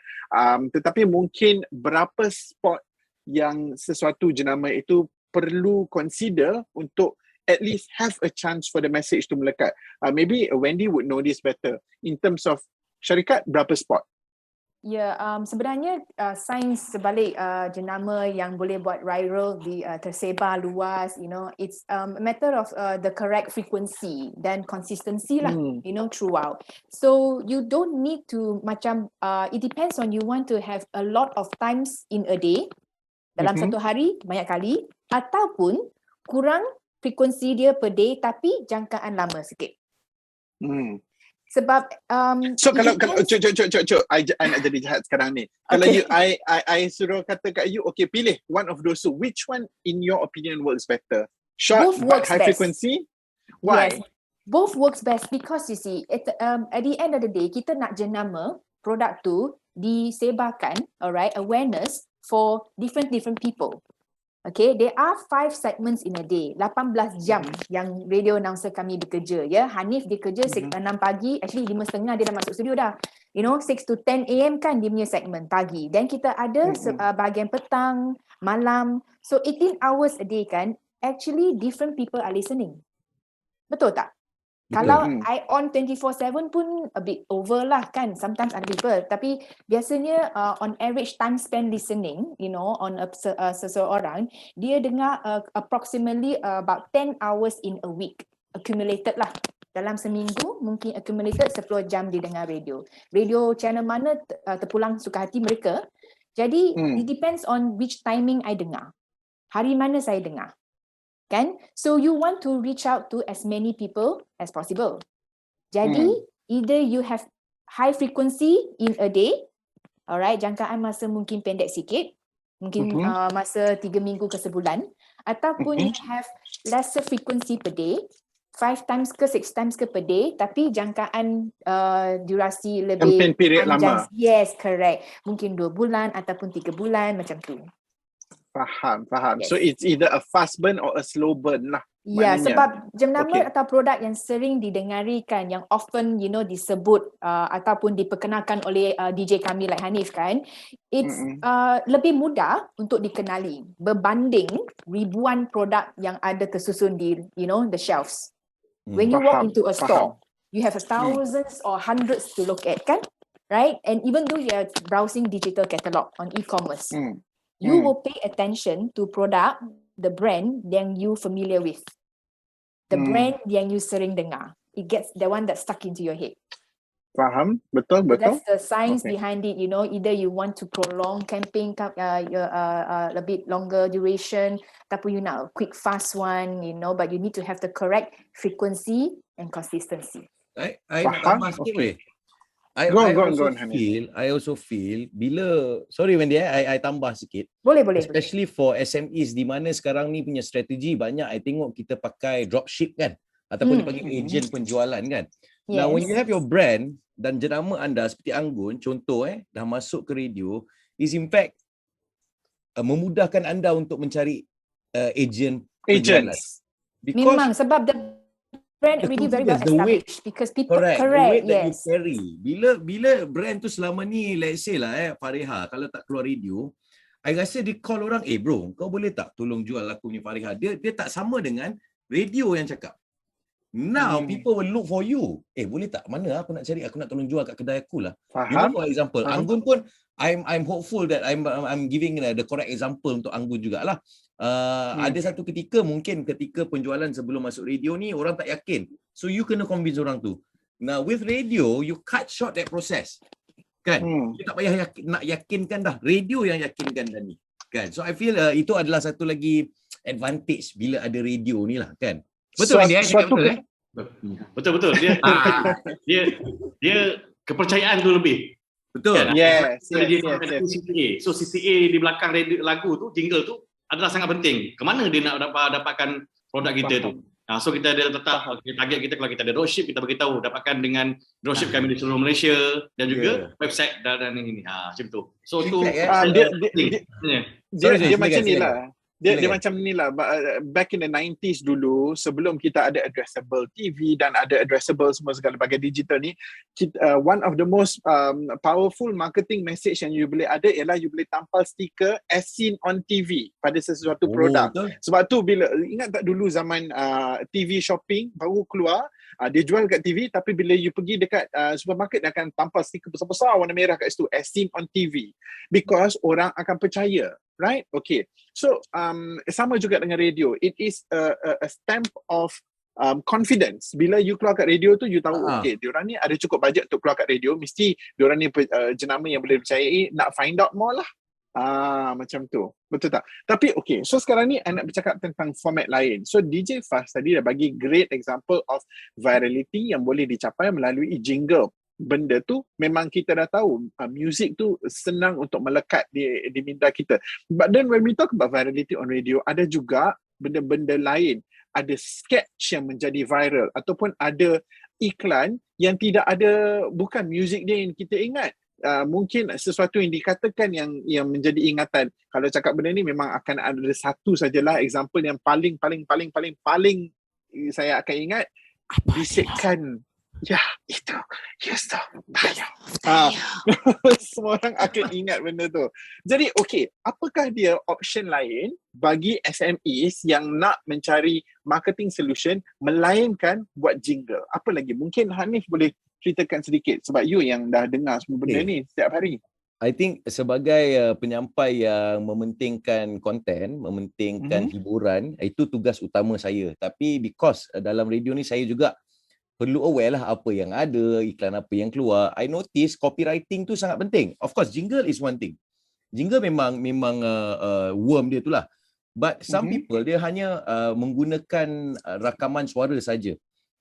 S1: tetapi mungkin berapa spot yang sesuatu jenama itu perlu consider untuk at least have a chance for the message to melekat. Maybe Wendy would know this better. In terms of syarikat, berapa spot?
S4: Sebenarnya sains sebalik jenama yang boleh buat viral tersebar luas, it's a matter of the correct frequency dan consistency lah, throughout. So you don't need to it depends on you want to have a lot of times in a day, dalam satu hari banyak kali, ataupun kurang frekuensi dia per day tapi jangkaan lama sikit. Sebab
S1: so kalau I nak jadi jahat sekarang ni. Kalau I suruh kata kat you, pilih one of those two. Which one in your opinion works better? Short but high frequency? Why?
S4: Yes. Both works best because you see at the end of the day kita nak jenama produk tu disebarkan, alright, awareness for different people. Okay, there are 5 segments in a day, 18 jam yang radio announcer kami bekerja. Ya, Hanif dia kerja 6 pagi, actually 5.30 dia dah masuk studio dah. 6 to 10 AM kan dia punya segmen pagi. Dan kita ada bahagian petang, malam. So 18 hours a day kan, actually different people are listening. Betul tak?
S2: Betul.
S4: Kalau I on 24/7 pun a bit over lah kan. Sometimes other people. Tapi biasanya on average time spent listening, on seseorang, dia dengar approximately about 10 hours in a week. Accumulated lah. Dalam seminggu mungkin accumulated 10 jam dia dengar radio. Radio channel mana terpulang suka hati mereka. Jadi it depends on which timing I dengar. Hari mana saya dengar. Kan? So you want to reach out to as many people as possible. Jadi either you have high frequency in a day, alright, jangkaan masa mungkin pendek sikit, mungkin masa 3 minggu ke sebulan, ataupun you have lesser frequency per day, 5 times ke 6 times ke per day, tapi jangkaan durasi lebih
S1: campaign period lama.
S4: Yes, correct. Mungkin 2 bulan ataupun 3 bulan macam tu.
S1: Faham.
S4: Yes.
S1: So it's either a fast burn or a slow burn lah.
S4: Ya,
S1: maknanya.
S4: sebab jenama atau produk yang sering didengarikan, yang often disebut ataupun diperkenalkan oleh DJ kami like Hanif kan, it's lebih mudah untuk dikenali berbanding ribuan produk yang ada tersusun di the shelves. When you walk into a store, you have thousands or hundreds to look at kan, right? And even though you're browsing digital catalog on e-commerce, you will pay attention to product, the brand yang you familiar with. The brand yang you sering dengar. It gets the one that stuck into your head.
S1: Faham? Betul.
S4: That's the science behind it. Either you want to prolong campaign, a bit longer duration, ataupun you nak a quick fast one, but you need to have the correct frequency and consistency.
S2: I nak tambah sikit boleh? I also feel bila, sorry Wendy, I tambah sikit.
S4: Boleh.
S2: Especially for SMEs di mana sekarang ni punya strategi banyak I tengok kita pakai dropship kan, ataupun dipanggil agent penjualan kan.
S4: Yes.
S2: Now when you have your brand dan jenama anda seperti Anggun, contoh dah masuk ke radio, is in fact memudahkan anda untuk mencari agent penjualan.
S4: Memang sebab the brand already very well established because people correct
S2: the weight that
S4: yes.
S2: you carry. Bila brand tu selama ni, let's say lah Fariha, kalau tak keluar radio, I rasa dia call orang, bro, kau boleh tak tolong jual aku ni Fariha. Dia tak sama dengan radio yang cakap. Now people will look for you. Boleh tak? Mana aku nak cari, aku nak tolong jual kat kedai aku lah.
S1: Faham?
S2: For example, Anggun pun I'm hopeful that I'm giving the correct example untuk Anggun jugalah. Ada satu ketika mungkin ketika penjualan sebelum masuk radio ni orang tak yakin. So you kena convince orang tu. Now with radio you cut short that process. Kan? You tak payah nak yakinkan dah. Radio yang yakinkan dah ni. Kan? So I feel itu adalah satu lagi advantage bila ada radio ni lah kan. Betul kan dia?
S5: Betul. Dia kepercayaan tu lebih.
S2: Betul.
S5: Kan?
S1: Yes.
S5: CTA. So CTA di belakang lagu tu, jingle tu adalah sangat penting. Kemana dia nak dapatkan produk kita tu? So kita ada tetap target kita, kalau kita ada dropship, kita beritahu dapatkan dengan dropship kami di seluruh Malaysia dan juga website dan ini. Macam tu. So tu
S1: dia macam ni lah. Dia macam ni lah. Back in the 90s dulu, sebelum kita ada addressable TV dan ada addressable semua segala bagai digital ni, one of the most powerful marketing message yang you boleh ada ialah you boleh tampal stiker as seen on TV pada sesuatu produk.
S2: Betul.
S1: Sebab tu bila, ingat tak dulu zaman TV shopping baru keluar, dia jual kat TV, tapi bila you pergi dekat supermarket, dia akan tampal stiker besar-besar warna merah kat situ, as seen on TV. Because orang akan percaya. Right? Okay. So, sama juga dengan radio. It is a stamp of confidence. Bila you keluar kat radio tu, you tahu, okay, diorang ni ada cukup bajet untuk keluar kat radio. Mesti diorang ni jenama yang boleh percayai, nak find out more lah. Macam tu. Betul tak? Tapi okay, so sekarang ni I nak bercakap tentang format lain. So DJ Fast tadi dah bagi great example of virality yang boleh dicapai melalui jingle. Benda tu memang kita dah tahu, music tu senang untuk melekat di minda kita. But then when we talk about virality on radio, ada juga benda-benda lain. Ada sketch yang menjadi viral ataupun ada iklan yang tidak ada, bukan music dia yang kita ingat, mungkin sesuatu yang dikatakan yang menjadi ingatan. Kalau cakap benda ni memang akan ada satu sajalah example yang paling saya akan ingat, bisikan. Ya, itu. Yes, Tayo. Semua orang akan ingat benda tu. Jadi, okey, apakah dia option lain bagi SMEs yang nak mencari marketing solution melainkan buat jingle? Apa lagi? Mungkin Hanif boleh ceritakan sedikit sebab you yang dah dengar semua benda ni setiap hari.
S2: I think sebagai penyampai yang mementingkan konten, mementingkan hiburan, itu tugas utama saya. Tapi because dalam radio ni saya juga perlu aware lah apa yang ada, iklan apa yang keluar. I notice copywriting tu sangat penting. Of course, jingle is one thing. Jingle memang worm dia tu lah. But some people dia hanya menggunakan rakaman suara saja.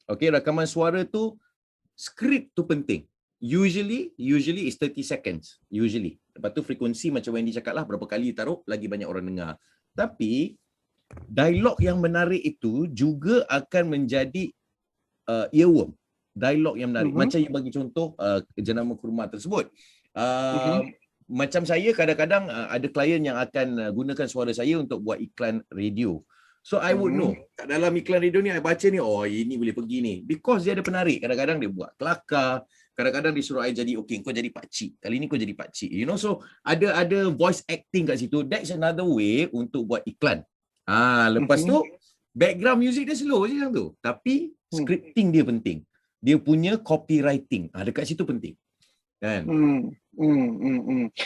S2: Okay, rakaman suara tu, skrip tu penting. Usually is 30 seconds. Usually. Lepas tu frekuensi macam Wendy cakap lah, berapa kali taruh, lagi banyak orang dengar. Tapi, dialog yang menarik itu juga akan menjadi earworm, dialog yang menarik. Macam yang bagi contoh jenama kurma tersebut. Macam saya kadang-kadang ada klien yang akan gunakan suara saya untuk buat iklan radio. So I would know, kat dalam iklan radio ni I baca ni, oh ini boleh pergi ni. Because dia ada penarik. Kadang-kadang dia buat kelakar, kadang-kadang disuruh I jadi, okay kau jadi pakcik, kali ni kau jadi pakcik. You know, so ada voice acting kat situ. That's another way untuk buat iklan. Lepas tu background music dia slow je tu. Tapi scripting dia penting. Dia punya copywriting. Dekat situ penting. Kan?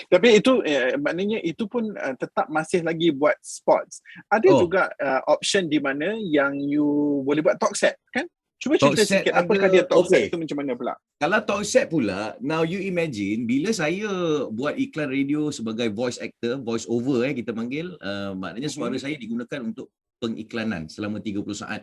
S1: Tapi itu maknanya itu pun tetap masih lagi buat spots. Ada juga option di mana yang you boleh buat talk set, kan? Cuba cerita sikit apakah dia talk set itu macam mana pula?
S2: Kalau talk set pula, now you imagine bila saya buat iklan radio sebagai voice actor, voice over kita panggil, maknanya suara saya digunakan untuk pengiklanan selama 30 saat.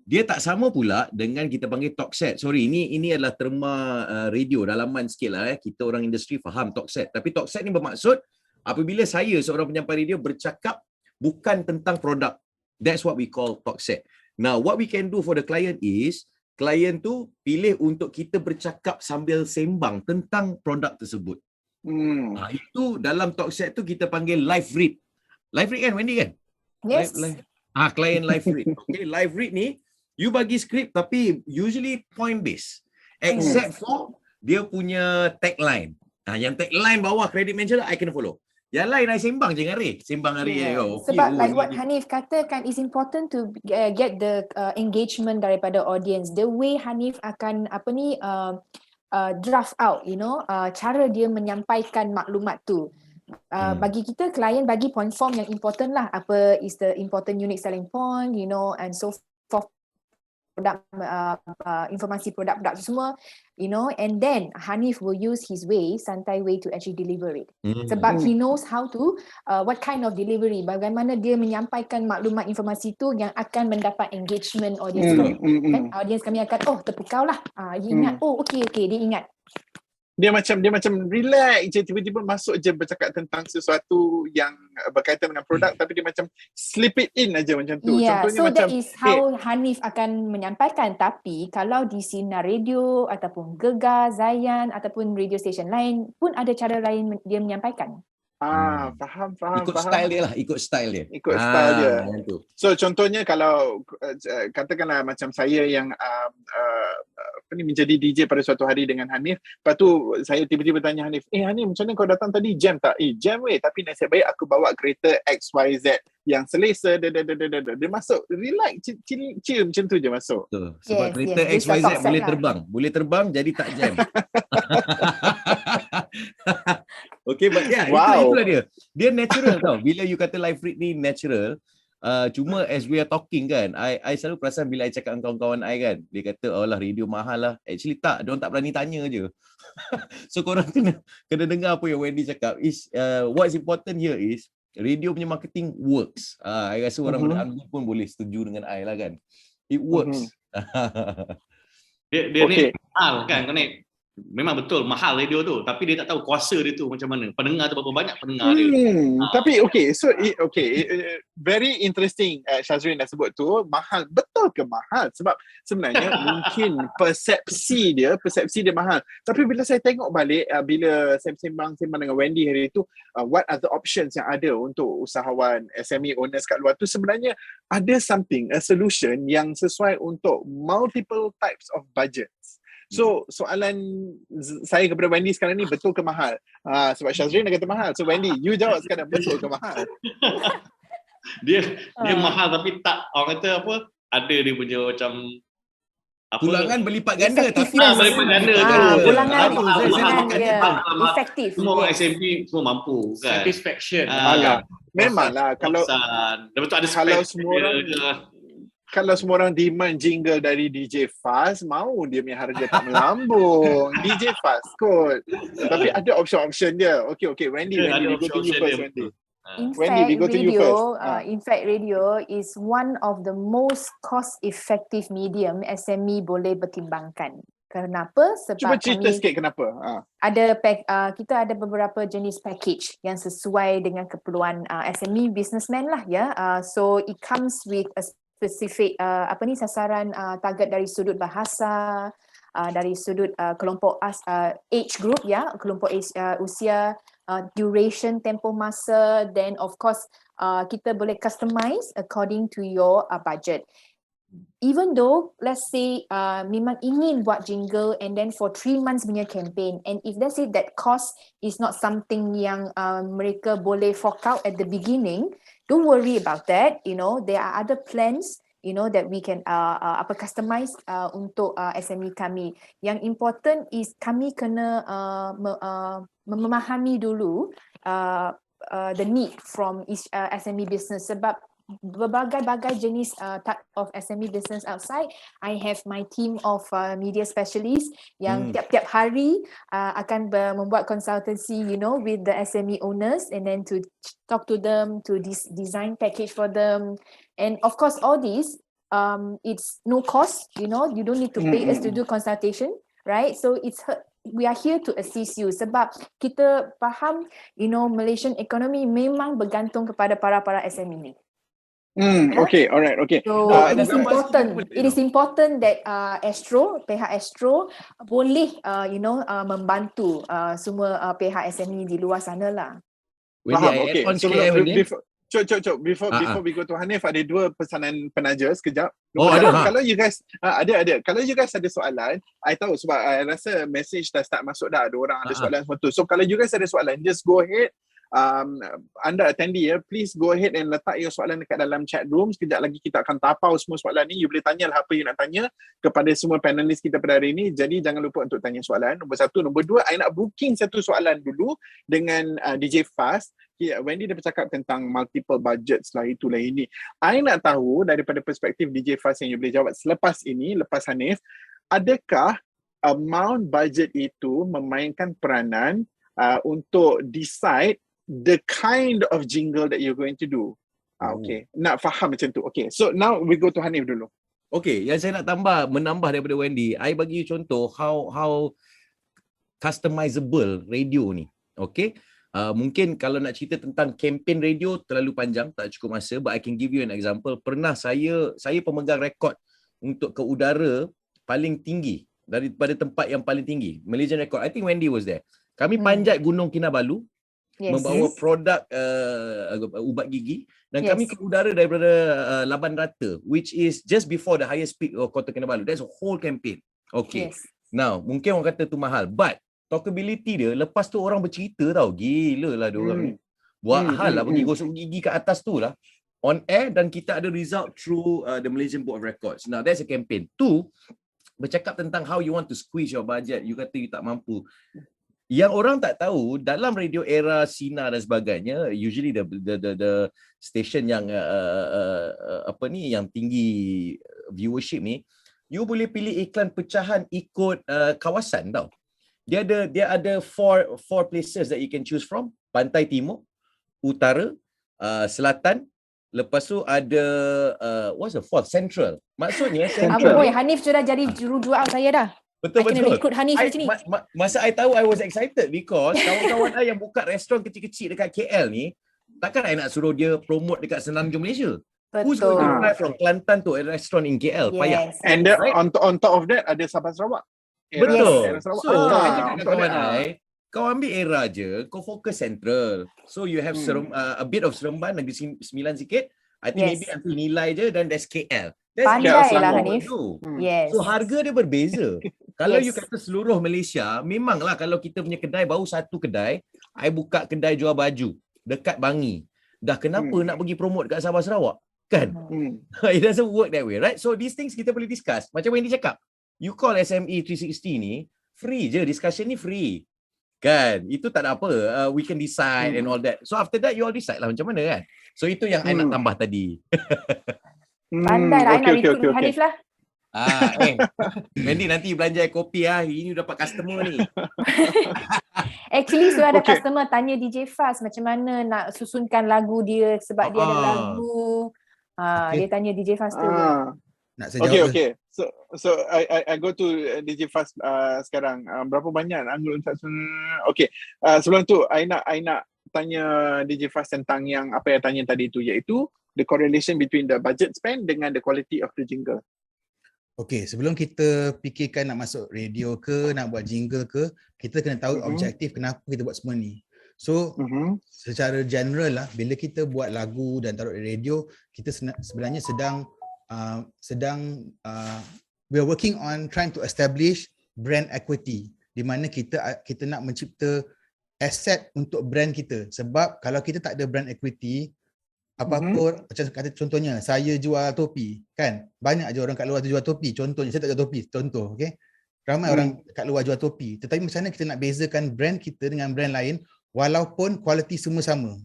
S2: Dia tak sama pula dengan kita panggil talk set. Sorry, ini adalah terma radio, dalaman sikit lah. Kita orang industri faham talk set. Tapi talk set ni bermaksud apabila saya seorang penyampai radio bercakap bukan tentang produk. That's what we call talk set. Now, what we can do for the client is, klien tu pilih untuk kita bercakap sambil sembang tentang produk tersebut. Itu dalam talk set tu kita panggil live read. Live read kan, Wendy kan?
S4: Yes.
S2: Client live read. Okay, live read ni, you bagi skrip tapi usually point based. Except for dia punya tagline. Yang tagline bawah credit mention I kena follow. Yang lain I sembang je dengan Ray. Sembang hari ni.
S4: Sebab like what Hanif katakan, it's important to get the engagement daripada audience. The way Hanif akan draft out, cara dia menyampaikan maklumat tu. Bagi kita, klien bagi point form yang important lah. Apa is the important unique selling point, and so forth. Produk, informasi produk-produk semua, and then Hanif will use his way, santai way to actually deliver it. Sebab he knows how to, what kind of delivery, bagaimana dia menyampaikan maklumat informasi tu yang akan mendapat engagement audience kami. Kan? Audience kami akan, terpukau lah. Dia ingat, okay, dia ingat.
S1: Dia macam relax je, tiba-tiba masuk je bercakap tentang sesuatu yang berkaitan dengan produk, tapi dia macam slip it in aja macam tu. Contohnya
S4: so
S1: macam,
S4: that is how Hanif akan menyampaikan. Tapi kalau di Sinar Radio ataupun Gegar, Zayan ataupun radio station lain pun ada cara lain dia menyampaikan.
S1: Faham.
S2: Style dia lah, ikut style dia.
S1: Style dia. So contohnya kalau katakanlah macam saya yang menjadi DJ pada suatu hari dengan Hanif, lepas tu saya tiba-tiba tanya Hanif, Hanif macam mana kau datang tadi, jam tak? Jam tapi nasib baik aku bawa kereta XYZ yang selesa, dia masuk relax, chill macam tu je masuk.
S2: Sebab kereta XYZ boleh terbang jadi tak jam. Okay, but itulah dia. Dia natural tau. Bila you kata live read ni natural, cuma as we are talking kan, I selalu perasan bila I cakap dengan kawan-kawan I kan, dia kata, radio mahal lah. Actually tak, diorang tak berani tanya je. So korang kena dengar apa yang Wendy cakap. What's important here is, radio punya marketing works. I rasa orang beranggun pun boleh setuju dengan I lah kan. It works.
S5: Dia ni mahal kan, Connect. memang betul mahal radio tu, tapi dia tak tahu kuasa dia tu macam mana. Pendengar tu berapa banyak pendengar dia.
S1: Tapi very interesting. Syazrin dah sebut tu mahal. Betul ke mahal? Sebab sebenarnya mungkin persepsi dia mahal. Tapi bila saya tengok balik, bila saya sembang dengan Wendy hari itu, what are the options yang ada untuk usahawan SME owners kat luar tu, sebenarnya ada a solution yang sesuai untuk multiple types of budgets. So soalan saya kepada Wendy sekarang ni, betul ke mahal? Sebab Syazrin dah kata mahal. So Wendy, you jawab sekarang, betul ke mahal?
S5: Dia mahal tapi tak, orang kata apa, ada dia punya macam apa,
S2: pulangan berlipat ganda tapi
S5: berlipat ganda tu.
S4: Pulangan
S5: dia
S4: efektif.
S5: Semua orang SMP semua mampu kan.
S3: Satisfaction.
S1: Memanglah kalau
S5: betul ada
S1: kalau semua orang demand jingle dari DJ Fast, mau dia punya harga tak melambung. DJ Fast kot. Tapi ada option dia. Okay, Wendy, we go to you first, Wendy.
S4: In fact, radio is one of the most cost-effective medium SME boleh pertimbangkan. Kenapa? Sebab
S1: cuba cerita sikit kenapa.
S4: Kita ada beberapa jenis package yang sesuai dengan keperluan SME businessman lah ya. So it comes with a specific sasaran target dari sudut bahasa, dari sudut kelompok age group ya, kelompok usia, duration, tempoh masa, then of course kita boleh customize according to your budget. Even though let's say memang ingin buat jingle and then for 3 months punya campaign, and if let's say that cost is not something yang mereka boleh fork out at the beginning, don't worry about that. There are other plans that we can customize untuk SME kami. Yang important is kami kena memahami dulu the need from each SME business, sebab berbagai-bagai jenis type of SME business outside. I have my team of media specialists yang tiap-tiap hari akan membuat consultancy with the SME owners, and then to talk to them, to design package for them. And of course all this it's no cost, you don't need to pay us to do consultation, right? So we are here to assist you, sebab kita faham Malaysian economy memang bergantung kepada para SME ni.
S1: Okay, alright, okay.
S4: So it is important that pihak Astro boleh membantu semua pihak SME di luar sana lah.
S1: Faham, okay. Before we go to Hanif, ada 2 pesanan penaja sekejap. Kalau you guys ada, kalau you guys ada soalan, I tahu sebab I rasa message dah start masuk dah, ada orang ada soalan semua tu. So kalau you guys ada soalan, just go ahead. Anda attendee please go ahead and letak your soalan dekat dalam chat room. Sekejap lagi kita akan tapau semua soalan ni. You boleh tanyalah apa you nak tanya kepada semua panelis kita pada hari ini. Jadi jangan lupa untuk tanya soalan. Nombor 1. Nombor 2, I nak booking satu soalan dulu dengan DJ Fast. Wendy dah bercakap tentang multiple budget lah itulah ini. I nak tahu daripada perspektif DJ Fast yang you boleh jawab selepas ini, lepas Hanif, adakah amount budget itu memainkan peranan untuk decide the kind of jingle that you're going to do? Okay, nak faham macam tu. Okay, so now we go to Hanif dulu.
S2: Okay, yang saya nak menambah daripada Wendy, I bagi contoh how customizable radio ni. Okay, mungkin kalau nak cerita tentang campaign radio terlalu panjang, tak cukup masa, but I can give you an example. Pernah saya pemegang rekod untuk ke udara paling tinggi daripada tempat yang paling tinggi, Malaysian record. I think Wendy was there. Kami panjat Gunung Kinabalu, membawa produk ubat gigi, dan kami ke udara daripada Laban Rata, which is just before the highest peak of Kota Kinabalu. That's a whole campaign. Okay. Now, mungkin orang kata tu mahal, but talkability dia, lepas tu orang bercerita tau, gila lah diorang ni. Buat hal lah, pergi gosok gigi kat atas tu lah, on air, dan kita ada result through the Malaysian Book of Records. Now, that's a campaign. Tu, bercakap tentang how you want to squeeze your budget, you kata you tak mampu. Yang orang tak tahu, dalam radio era Sina dan sebagainya, usually the station yang yang tinggi viewership ni, you boleh pilih iklan pecahan ikut kawasan tau. Dia ada four places that you can choose from. Pantai Timur, Utara, Selatan, lepas tu ada what's the fourth? Central. Maksudnya Central.
S4: Hanif sudah jadi jurujual saya dah.
S2: Betul.
S4: I kena rekrut Hanif macam ni.
S2: Masa I tahu, I was excited because kawan-kawan I yang buka restoran kecil-kecil dekat KL ni, takkan I nak suruh dia promote dekat Semenanjung Malaysia. Who's going to fly from Kelantan to a restaurant in KL? Payah.
S4: Yes.
S1: And then on top of that ada Sabah Sarawak.
S2: Betul.
S1: Era Sarawak.
S2: So, I cakap
S1: untuk
S2: kat kawan
S1: that,
S2: I, kau ambil era je, kau fokus Central. So you have a bit of Seremban, Negeri Sembilan sikit. I think maybe until Nilai je, dan there's KL. That's
S4: Pandai
S1: KL
S4: lah
S1: Selangor.
S4: Hanif. Yes.
S2: So harga dia berbeza. Kalau
S4: Yes.
S2: you kata seluruh Malaysia, memanglah kalau kita punya kedai baru satu kedai, I buka kedai jual baju dekat Bangi. Dah kenapa nak pergi promote kat Sabah Sarawak? Kan? It doesn't work that way, right? So these things kita boleh discuss. Macam Wendy cakap, you call SME 360 ni, free je, discussion ni free. Kan? Itu tak ada apa. We can decide and all that. So after that, you all decide lah macam mana kan? So itu yang I nak tambah tadi.
S4: Pandai lah, I nak rekrut Hanif lah.
S2: Wendy nanti belanja kopi ini dapat customer ni.
S4: Actually sudah ada customer tanya DJ Faz macam mana nak susunkan lagu dia sebab dia ada lagu. Dia tanya DJ Faz tu.
S6: Nak sejawab.
S1: Okay. So I go to DJ Faz sekarang. Berapa banyak Anggun tak okay. Sebelum tu I nak tanya DJ Faz tentang yang apa yang tanya tadi tu, iaitu the correlation between the budget spend dengan the quality of the jingle.
S6: Okay, sebelum kita fikirkan nak masuk radio ke, nak buat jingle ke, kita kena tahu objektif kenapa kita buat semua ni. So, secara general lah, bila kita buat lagu dan taruh di radio, kita sebenarnya sedang we are working on trying to establish brand equity, di mana kita nak mencipta aset untuk brand kita. Sebab kalau kita tak ada brand equity, apa-apa, macam kata contohnya, saya jual topi, kan? Banyak je orang kat luar tu jual topi. Contohnya, saya tak jual topi, contoh, okay? Ramai orang kat luar jual topi. Tetapi macam mana kita nak bezakan brand kita dengan brand lain walaupun kualiti semua sama?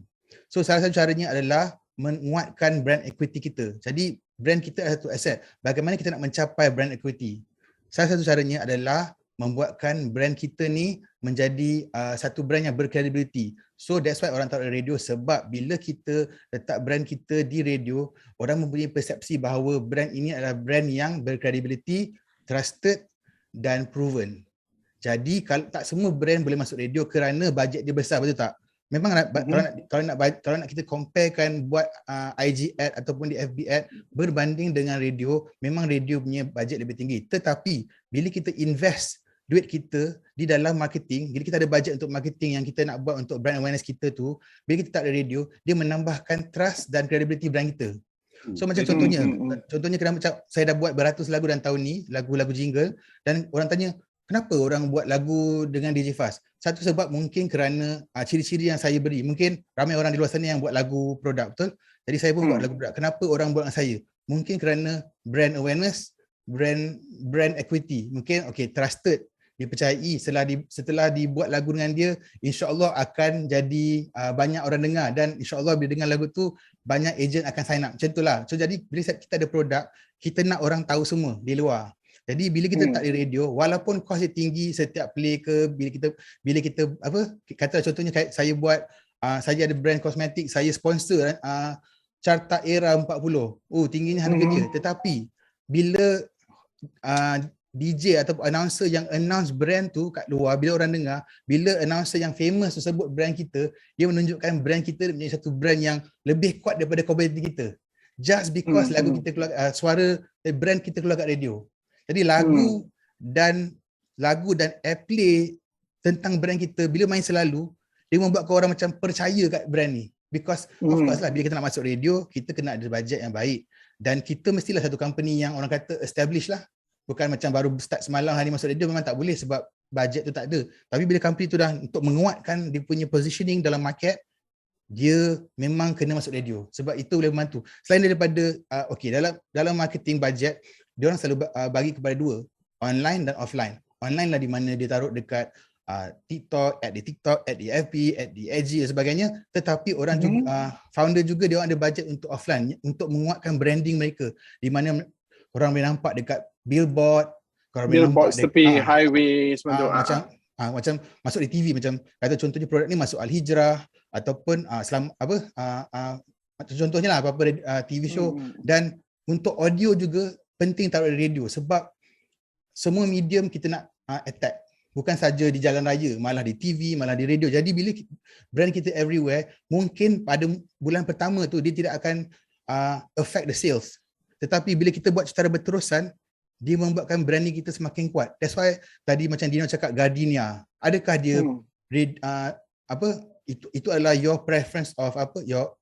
S6: So, salah satu caranya adalah menguatkan brand equity kita. Jadi, brand kita adalah satu aset. Bagaimana kita nak mencapai brand equity? Salah satu caranya adalah membuatkan brand kita ni menjadi satu brand yang berkredibiliti. So that's why orang taruh radio, sebab bila kita letak brand kita di radio, orang mempunyai persepsi bahawa brand ini adalah brand yang berkredibiliti, trusted dan proven. Jadi kalau tak semua brand boleh masuk radio kerana bajet dia besar, betul tak? Memang kalau nak kita comparekan buat IG ad ataupun di FB ad berbanding dengan radio, memang radio punya bajet lebih tinggi. Tetapi bila kita invest duit kita di dalam marketing, bila kita ada bajet untuk marketing yang kita nak buat untuk brand awareness kita tu, bila kita tak ada radio, dia menambahkan trust dan credibility brand kita. So macam contohnya kenapa macam saya dah buat beratus lagu dalam tahun ni, lagu-lagu jingle, dan orang tanya, kenapa orang buat lagu dengan DJ Faz? Satu sebab mungkin kerana ciri-ciri yang saya beri. Mungkin ramai orang di luar sana yang buat lagu produk, betul? Jadi saya pun buat lagu produk. Kenapa orang buat dengan saya? Mungkin kerana brand awareness, brand equity. Mungkin trusted, dipercayai. Setelah dibuat lagu dengan dia, insya-Allah akan jadi banyak orang dengar, dan insya-Allah bila dengar lagu tu banyak ejen akan sign up. Macam itulah. So jadi bila kita ada produk, kita nak orang tahu semua di luar. Jadi bila kita tak di radio, walaupun kos dia tinggi setiap play ke, bila kita kata contohnya saya buat saya ada brand kosmetik, saya sponsor Carta Era 40. Tingginya harga dia. Tetapi bila DJ atau announcer yang announce brand tu kat luar, bila orang dengar, bila announcer yang famous tu sebut brand kita, dia menunjukkan brand kita menjadi satu brand yang lebih kuat daripada kompetitor kita. Just because lagu kita keluar, suara brand kita keluar kat radio. Jadi lagu dan airplay tentang brand kita bila main selalu, dia membuatkan orang macam percaya kat brand ni. Because of course lah, bila kita nak masuk radio, kita kena ada bajet yang baik. Dan kita mestilah satu company yang orang kata establish lah. Bukan macam baru start semalam hari masuk radio, memang tak boleh sebab bajet tu tak ada. Tapi bila company tu dah untuk menguatkan dia punya positioning dalam market, dia memang kena masuk radio. Sebab itu boleh membantu. Selain daripada, dalam marketing bajet, dia orang selalu bagi kepada dua, online dan offline. Online lah di mana dia taruh dekat TikTok, ad di FB, ad di IG dan sebagainya. Tetapi orang juga, founder juga dia orang ada bajet untuk offline, untuk menguatkan branding mereka. Di mana orang boleh nampak dekat billboard,
S1: tepi highway semua
S6: macam masuk di TV, macam kata contohnya produk ni masuk Al-Hijrah ataupun contohnya lah apa-apa TV show. Dan untuk audio juga penting taruh di radio, sebab semua medium kita nak attack. Bukan saja di jalan raya, malah di TV, malah di radio. Jadi bila brand kita everywhere, mungkin pada bulan pertama tu dia tidak akan affect the sales. Tetapi bila kita buat secara berterusan, dia membuatkan branding kita semakin kuat. That's why tadi macam Dino cakap Gardenia. Adakah dia itu adalah your preference of your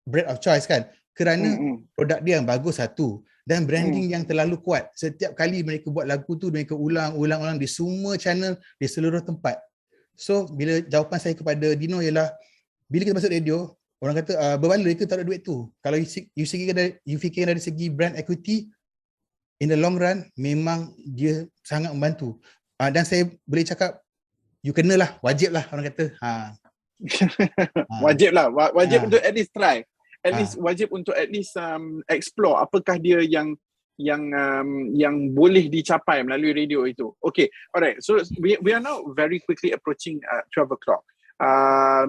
S6: brand of choice kan? Kerana produk dia yang bagus satu dan branding yang terlalu kuat. Setiap kali mereka buat lagu tu mereka ulang di semua channel, di seluruh tempat. So bila jawapan saya kepada Dino ialah bila kita masuk radio, orang kata berbaloi ke tak ada duit tu. Kalau you fikir dari segi brand equity, in the long run memang dia sangat membantu. Dan saya boleh cakap you kenalah, wajib lah orang kata.
S1: Wajib lah, wajib untuk at least try. At least wajib untuk at least explore apakah dia yang boleh dicapai melalui radio itu. Okay, alright. So we are now very quickly approaching 12 o'clock.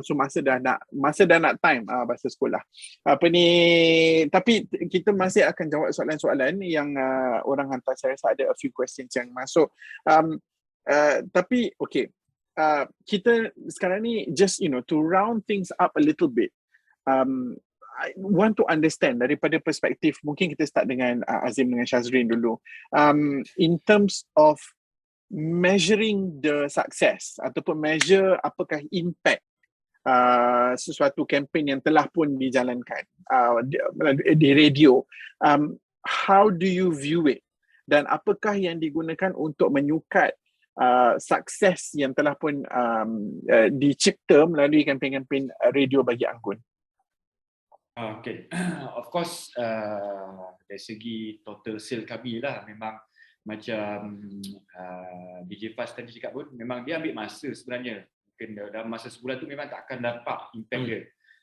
S1: So masa dah nak time bahasa sekolah. Tapi kita masih akan jawab soalan-soalan yang orang hantar. Saya rasa ada a few questions yang masuk. Tapi okay. Kita sekarang ni just to round things up a little bit. I want to understand daripada perspektif, mungkin kita start dengan Azim dengan Shazrin dulu. In terms of measuring the success ataupun measure apakah impact sesuatu kempen yang telah pun dijalankan di radio, how do you view it dan apakah yang digunakan untuk menyukat sukses yang telah pun dicipta melalui kempen-kempen radio bagi Anggun?
S3: Okay, of course dari segi total sale kami lah, memang macam DJ Fast tadi cakap pun, memang dia ambil masa sebenarnya. Mungkin dalam masa sebulan tu memang tak akan dapat impact dia.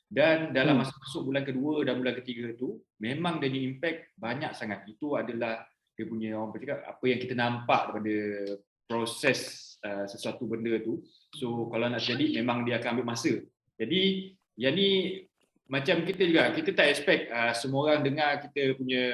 S3: Dan dalam masa masuk bulan kedua dan bulan ketiga tu, memang dia impact banyak sangat. Itu adalah dia punya, orang bercakap, apa yang kita nampak daripada proses sesuatu benda tu. So kalau nak jadi, memang dia akan ambil masa. Jadi yang ni macam kita juga, kita tak expect semua orang dengar kita punya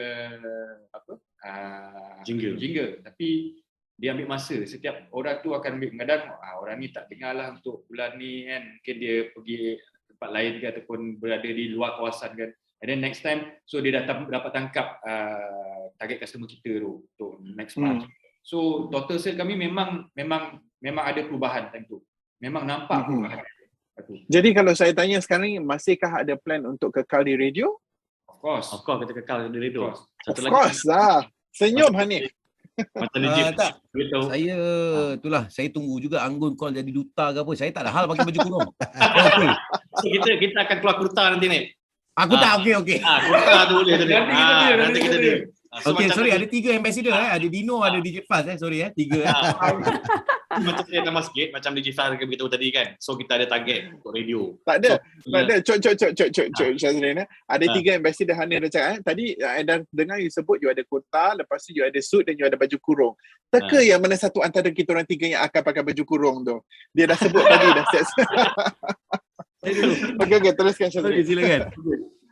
S3: jingle, tapi dia ambil masa. Setiap orang tu akan ambil, kadang orang ni tak dengar lah untuk bulan ni kan, mungkin dia pergi tempat lain ke ataupun berada di luar kawasan kan, and then next time so dia dapat tangkap target customer kita tu untuk next month. So total sale kami memang ada perubahan time tu, memang nampak perubahan.
S1: Jadi kalau saya tanya sekarang ni, masihkah ada plan untuk kekal di radio?
S3: Of course
S5: kita kekal di radio.
S1: Of course lah. Senyum Hanif.
S5: Macam legit.
S2: Tak. Saya itulah, saya tunggu juga Anggun call jadi duta ke apa. Saya tak ada hal pakai baju kurung. Okay.
S5: So kita akan keluar kurta nanti ni.
S2: Aku tak okey.
S5: Kurta tu boleh tadi. Nanti kita dia.
S2: Okay, sorry, ada 3 ambassador Ada Dino, ada DJ Fast sorry 3
S5: Macam saya nama sikit, macam DJ Fast kita beritahu tadi kan. So kita ada target untuk radio.
S1: Tak ada. Cok Shazrin. Ada 3 ambassador Hanif dah cakap. Tadi dah dengar you sebut you ada kurta, lepas tu you ada suit dan you ada baju kurung. Teka yang mana satu antara kita orang 3 yang akan pakai baju kurung tu. Dia dah sebut tadi dah set. Okay, teruskan Shazrin.
S2: Silakan.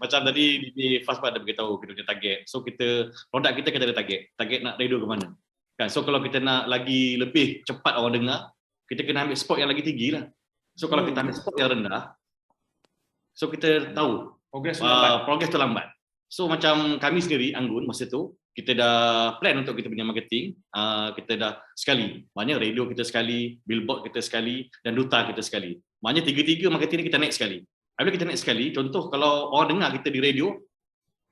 S5: Macam tadi di Fast ada beritahu kita punya target. So produk kita ada target nak radio ke mana. Kan? So kalau kita nak lagi lebih cepat orang dengar, kita kena ambil spot yang lagi tinggi lah. So kalau kita ambil spot yang rendah, so kita tahu progress terlambat. So macam kami sendiri Anggun masa tu, kita dah plan untuk kita punya marketing, kita dah sekali. Maknanya radio kita sekali, billboard kita sekali dan duta kita sekali. Maknanya 3 marketing ni kita naik sekali. Apabila kita naik sekali, contoh kalau orang dengar kita di radio,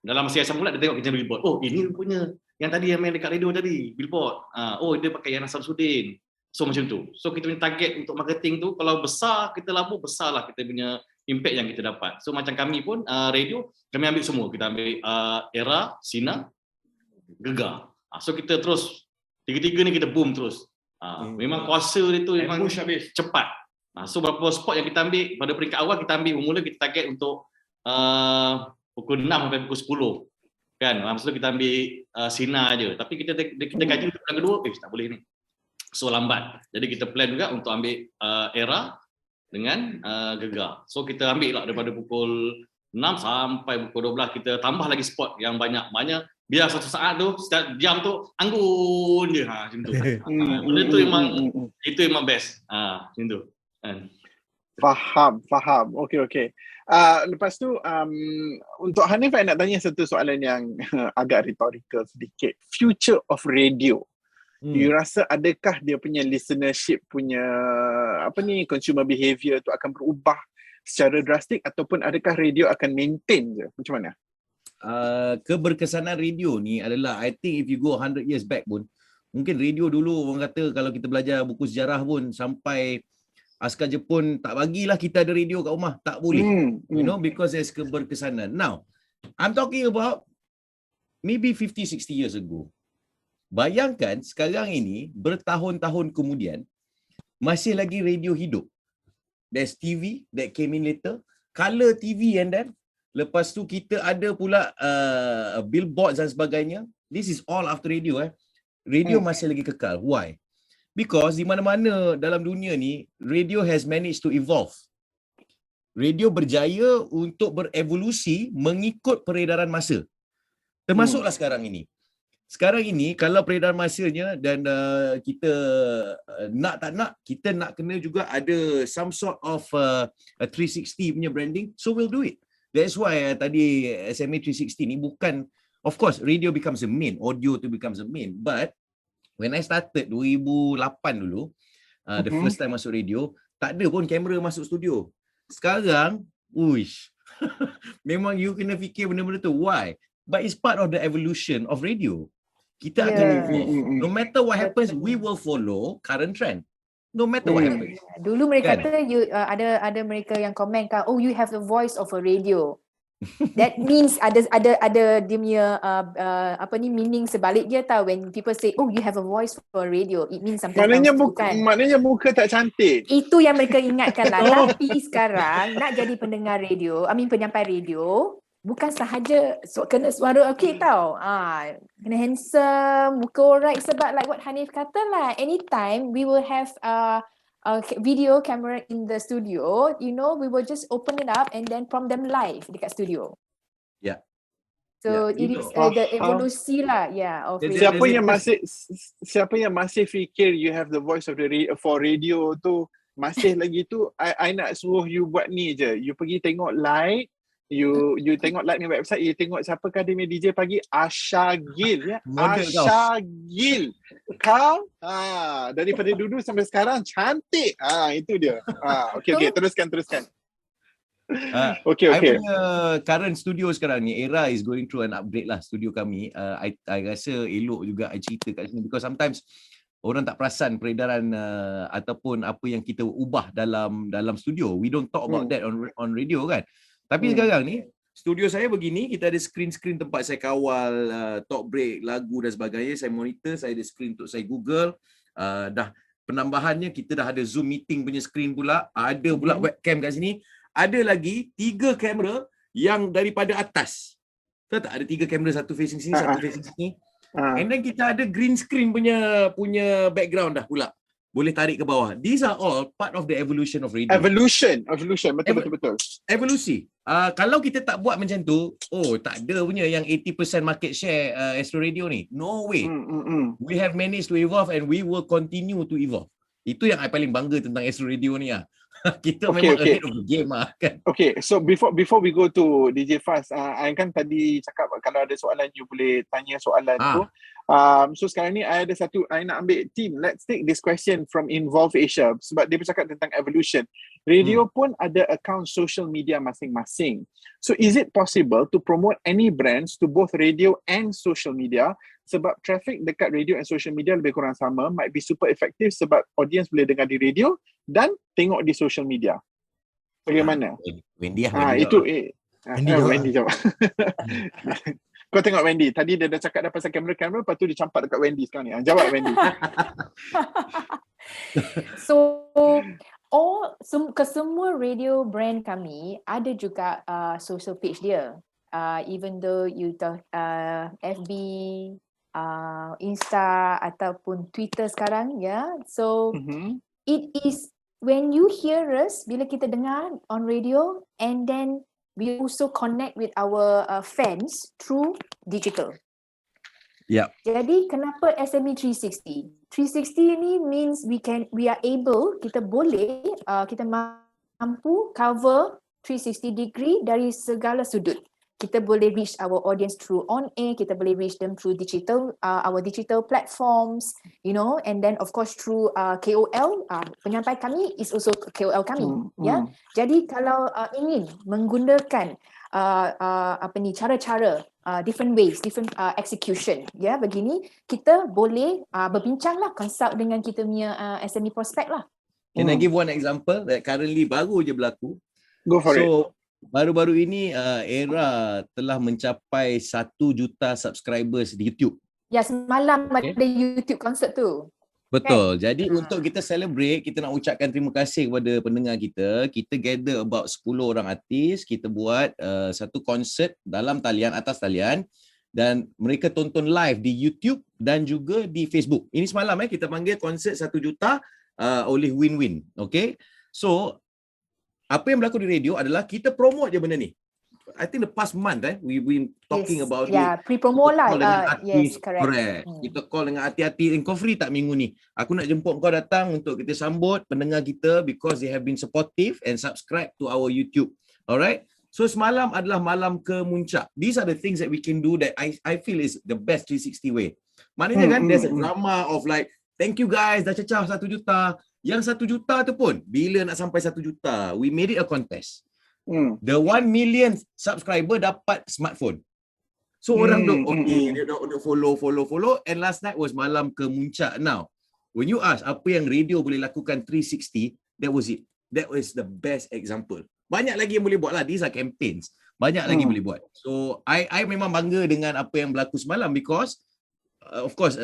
S5: dalam masa yang sama pula dia tengok kita billboard. Oh, ini punya yang tadi yang main dekat radio tadi, billboard. Oh, dia pakai Yana Samsudin. So macam tu. So kita punya target untuk marketing tu, kalau besar, kita labur besar lah kita punya impact yang kita dapat. So macam kami pun, radio, kami ambil semua. Kita ambil Era, Sinar, Gegar. So kita terus, 3 ni kita boom terus. Memang kuasa dia tu memang cepat. So berapa spot yang kita ambil pada peringkat awal, kita ambil bermula kita target untuk pukul 6 sampai pukul 10 kan. Maksudnya kita ambil Sinar je, tapi kita kaji untuk bulan kedua tak boleh ni, so lambat. Jadi kita plan juga untuk ambil Era dengan Gegar. So kita ambil lah daripada pukul 6 sampai pukul 12, kita tambah lagi spot yang banyak. Maknanya biar satu saat tu, setiap jam tu anggun je. Macam tu. Benda tu memang best. Macam tu. Kan.
S1: Faham. Okay. Lepas tu untuk Hanif, saya nak tanya satu soalan yang agak rhetorical sedikit. Future of radio. You rasa adakah dia punya listenership punya consumer behavior tu akan berubah secara drastik, ataupun adakah radio akan maintain je? Macam mana?
S2: Keberkesanan radio ni adalah, I think if you go 100 years back pun, mungkin radio dulu orang kata kalau kita belajar buku sejarah pun, sampai askar Jepun tak bagilah kita ada radio kat rumah, tak boleh. You know, because there's keberkesanan. Now, I'm talking about maybe 50-60 years ago. Bayangkan sekarang ini, bertahun-tahun kemudian, masih lagi radio hidup. There's TV that came in later, color TV, and then lepas tu kita ada pula billboards dan sebagainya. This is all after radio. Radio masih lagi kekal. Why? Because di mana-mana dalam dunia ni, radio has managed to evolve. Radio berjaya untuk berevolusi mengikut peredaran masa. Termasuklah sekarang ini. Sekarang ini kalau peredaran masanya dan kita nak tak nak, kita nak kena juga ada some sort of a 360 punya branding, so we'll do it. That's why tadi SMA 360 ni bukan, of course radio becomes the main, audio tu becomes the main, but when I started 2008 dulu, the first time masuk radio, tak ada pun kamera masuk studio. Sekarang, uish, memang you kena fikir benda-benda tu. Why? But it's part of the evolution of radio. Kita akan evolve. No matter what happens, we will follow current trend. No matter what happens.
S4: Dulu mereka kata ada mereka yang komen kan, oh you have the voice of a radio. That means ada dia punya meaning sebalik dia tau. When people say, oh you have a voice for a radio, it means something.
S1: Maknanya muka tak cantik.
S4: Itu yang mereka ingatkan lah. Tapi sekarang nak jadi pendengar radio, penyampai radio, bukan sahaja kena suara okey tau. Kena handsome, muka alright, sebab like what Hanif kata lah, anytime we will have video camera in the studio, you know, we will just open it up and then prompt them live dekat studio.
S2: Yeah.
S4: So it is the evolusi lah, of
S1: siapa yang masih fikir you have the voice of the for radio tu, masih lagi tu, I nak suruh you buat ni je. You pergi tengok live. You tengok live ni website, you tengok siapakah dia DJ pagi, Asha Gil Asha Gil. Kau daripada dulu sampai sekarang cantik. Itu dia. Okay, teruskan. Okay.
S2: I punya current studio sekarang ni, Era is going through an upgrade lah studio kami. I rasa elok juga I cerita kat sini, because sometimes orang tak perasan peredaran ataupun apa yang kita ubah dalam studio. We don't talk about that on radio kan. Tapi sekarang ni, studio saya begini, kita ada screen tempat saya kawal talk break, lagu dan sebagainya. Saya monitor, saya ada screen untuk saya Google. Dah penambahannya, kita dah ada Zoom meeting punya screen pula. Ada pula webcam kat sini. Ada lagi 3 kamera yang daripada atas. Tahu tak? Ada 3 kamera, satu facing sini, satu facing sini. And then kita ada green screen punya background dah pula. Boleh tarik ke bawah. These are all part of the evolution of radio.
S1: Evolution. Betul.
S2: Evolusi. Kalau kita tak buat macam tu, tak ada punya yang 80% market share Astro Radio ni. No way. We have managed to evolve and we will continue to evolve. Itu yang I paling bangga tentang Astro Radio ni lah. Kita memang ahead of the game lah kan. Okay,
S1: so before we go to DJ Faz, I kan tadi cakap kalau ada soalan you boleh tanya soalan tu. So sekarang ni I nak ambil team. Let's take this question from Involve Asia, sebab dia bercakap tentang evolution. Radio pun ada account social media masing-masing. So is it possible to promote any brands to both radio and social media? Sebab traffic dekat radio and social media lebih kurang sama, might be super effective sebab audience boleh dengar di radio dan tengok di social media. Bagaimana?
S2: Wendy
S1: Wendy jawab. Kau tengok Wendy. Tadi dia dah cakap dah pasal kamera, lepas tu dia campak dekat Wendy sekarang ni. Jawab Wendy.
S4: Kesemua radio brand kami ada juga social page dia. Even though you FB, Insta ataupun Twitter sekarang, So it is when you hear us, bila kita dengar on radio, and then we also connect with our fans through digital.
S2: Yep.
S4: Jadi kenapa SME 360? 360 ni means we are able, kita boleh, kita mampu cover 360 degree dari segala sudut. Kita boleh reach our audience through on air, kita boleh reach them through digital, our digital platforms, you know, and then of course through KOL, penyampai kami is also KOL kami, ya. Jadi kalau ingin menggunakan cara-cara, different ways, different execution, ya, begini, kita boleh berbincanglah, consult dengan kita punya SME prospect lah.
S2: Can I give one example that currently baru je berlaku?
S1: Go for it.
S2: So baru-baru ini Era telah mencapai 1 juta subscribers di YouTube.
S4: Ya, semalam ada YouTube concert tu.
S2: Betul. Jadi untuk kita celebrate, kita nak ucapkan terima kasih kepada pendengar kita. Kita gather about 10 orang artis, kita buat satu konsert dalam talian, atas talian, dan mereka tonton live di YouTube dan juga di Facebook. Ini semalam kita panggil konsert 1 juta oleh Win-Win. Okay. So apa yang berlaku di radio adalah kita promote je benda ni. I think the past month we've been talking about it.
S4: Pre-promo lah.
S2: Yes,
S4: correct.
S2: Kita call dengan hati-hati. Kau free tak minggu ni? Aku nak jemput kau datang untuk kita sambut pendengar kita because they have been supportive and subscribe to our YouTube. Alright? So semalam adalah malam kemuncak. These are the things that we can do that I feel is the best 360 way. Maknanya kan there's a drama of like, thank you guys dah cecah 1 juta. Yang 1 juta tu pun bila nak sampai 1 juta, we made it a contest. The 1 million subscriber dapat smartphone. So orang duk dia duk follow, and last night was malam kemuncak. Now, when you ask apa yang radio boleh lakukan 360, that was it. That was the best example. Banyak lagi yang boleh buat lah. These are campaigns. Banyak lagi boleh buat. So I memang bangga dengan apa yang berlaku semalam because of course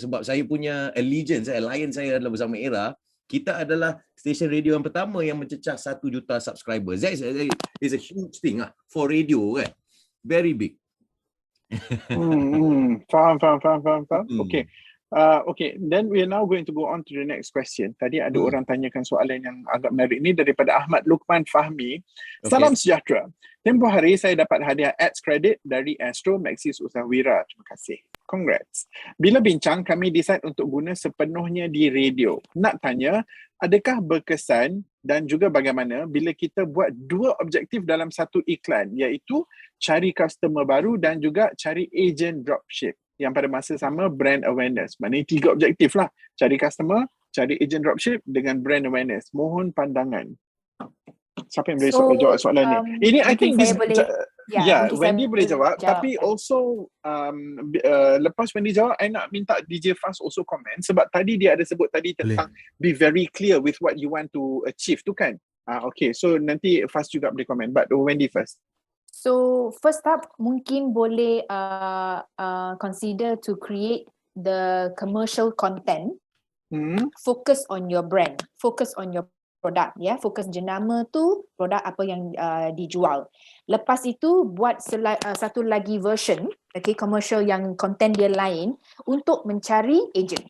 S2: sebab saya punya alliance saya adalah bersama Era. Kita adalah stesen radio yang pertama yang mencecah 1 juta subscribers. That is a huge thing for radio kan. Very big.
S1: Faham. Okay. Okay, then we are now going to go on to the next question. Tadi ada orang tanyakan soalan yang agak menarik ni daripada Ahmad Lukman Fahmi. Salam sejahtera. Tempoh hari saya dapat hadiah ads credit dari Astro Maxis Usaha-Wira. Terima kasih. Congrats. Bila bincang, kami decide untuk guna sepenuhnya di radio. Nak tanya, adakah berkesan dan juga bagaimana bila kita buat 2 objektif dalam satu iklan, iaitu cari customer baru dan juga cari agent dropship yang pada masa sama brand awareness. Maknanya 3 objektif lah. Cari customer, cari agent dropship dengan brand awareness. Mohon pandangan. Siapa yang boleh jawab soalan ni? Ini I think this Wendy boleh jawab, tapi also lepas Wendy jawab, I nak minta DJ Fast also comment sebab tadi dia ada sebut tadi tentang be very clear with what you want to achieve tu kan. Okay, so nanti Fast juga boleh comment, but Wendy first.
S4: So first up, mungkin boleh consider to create the commercial content. Focus on your brand, focus on your produk, ya, fokus jenama tu produk apa yang dijual. Lepas itu buat satu lagi version, okay, commercial yang content dia lain untuk mencari agent.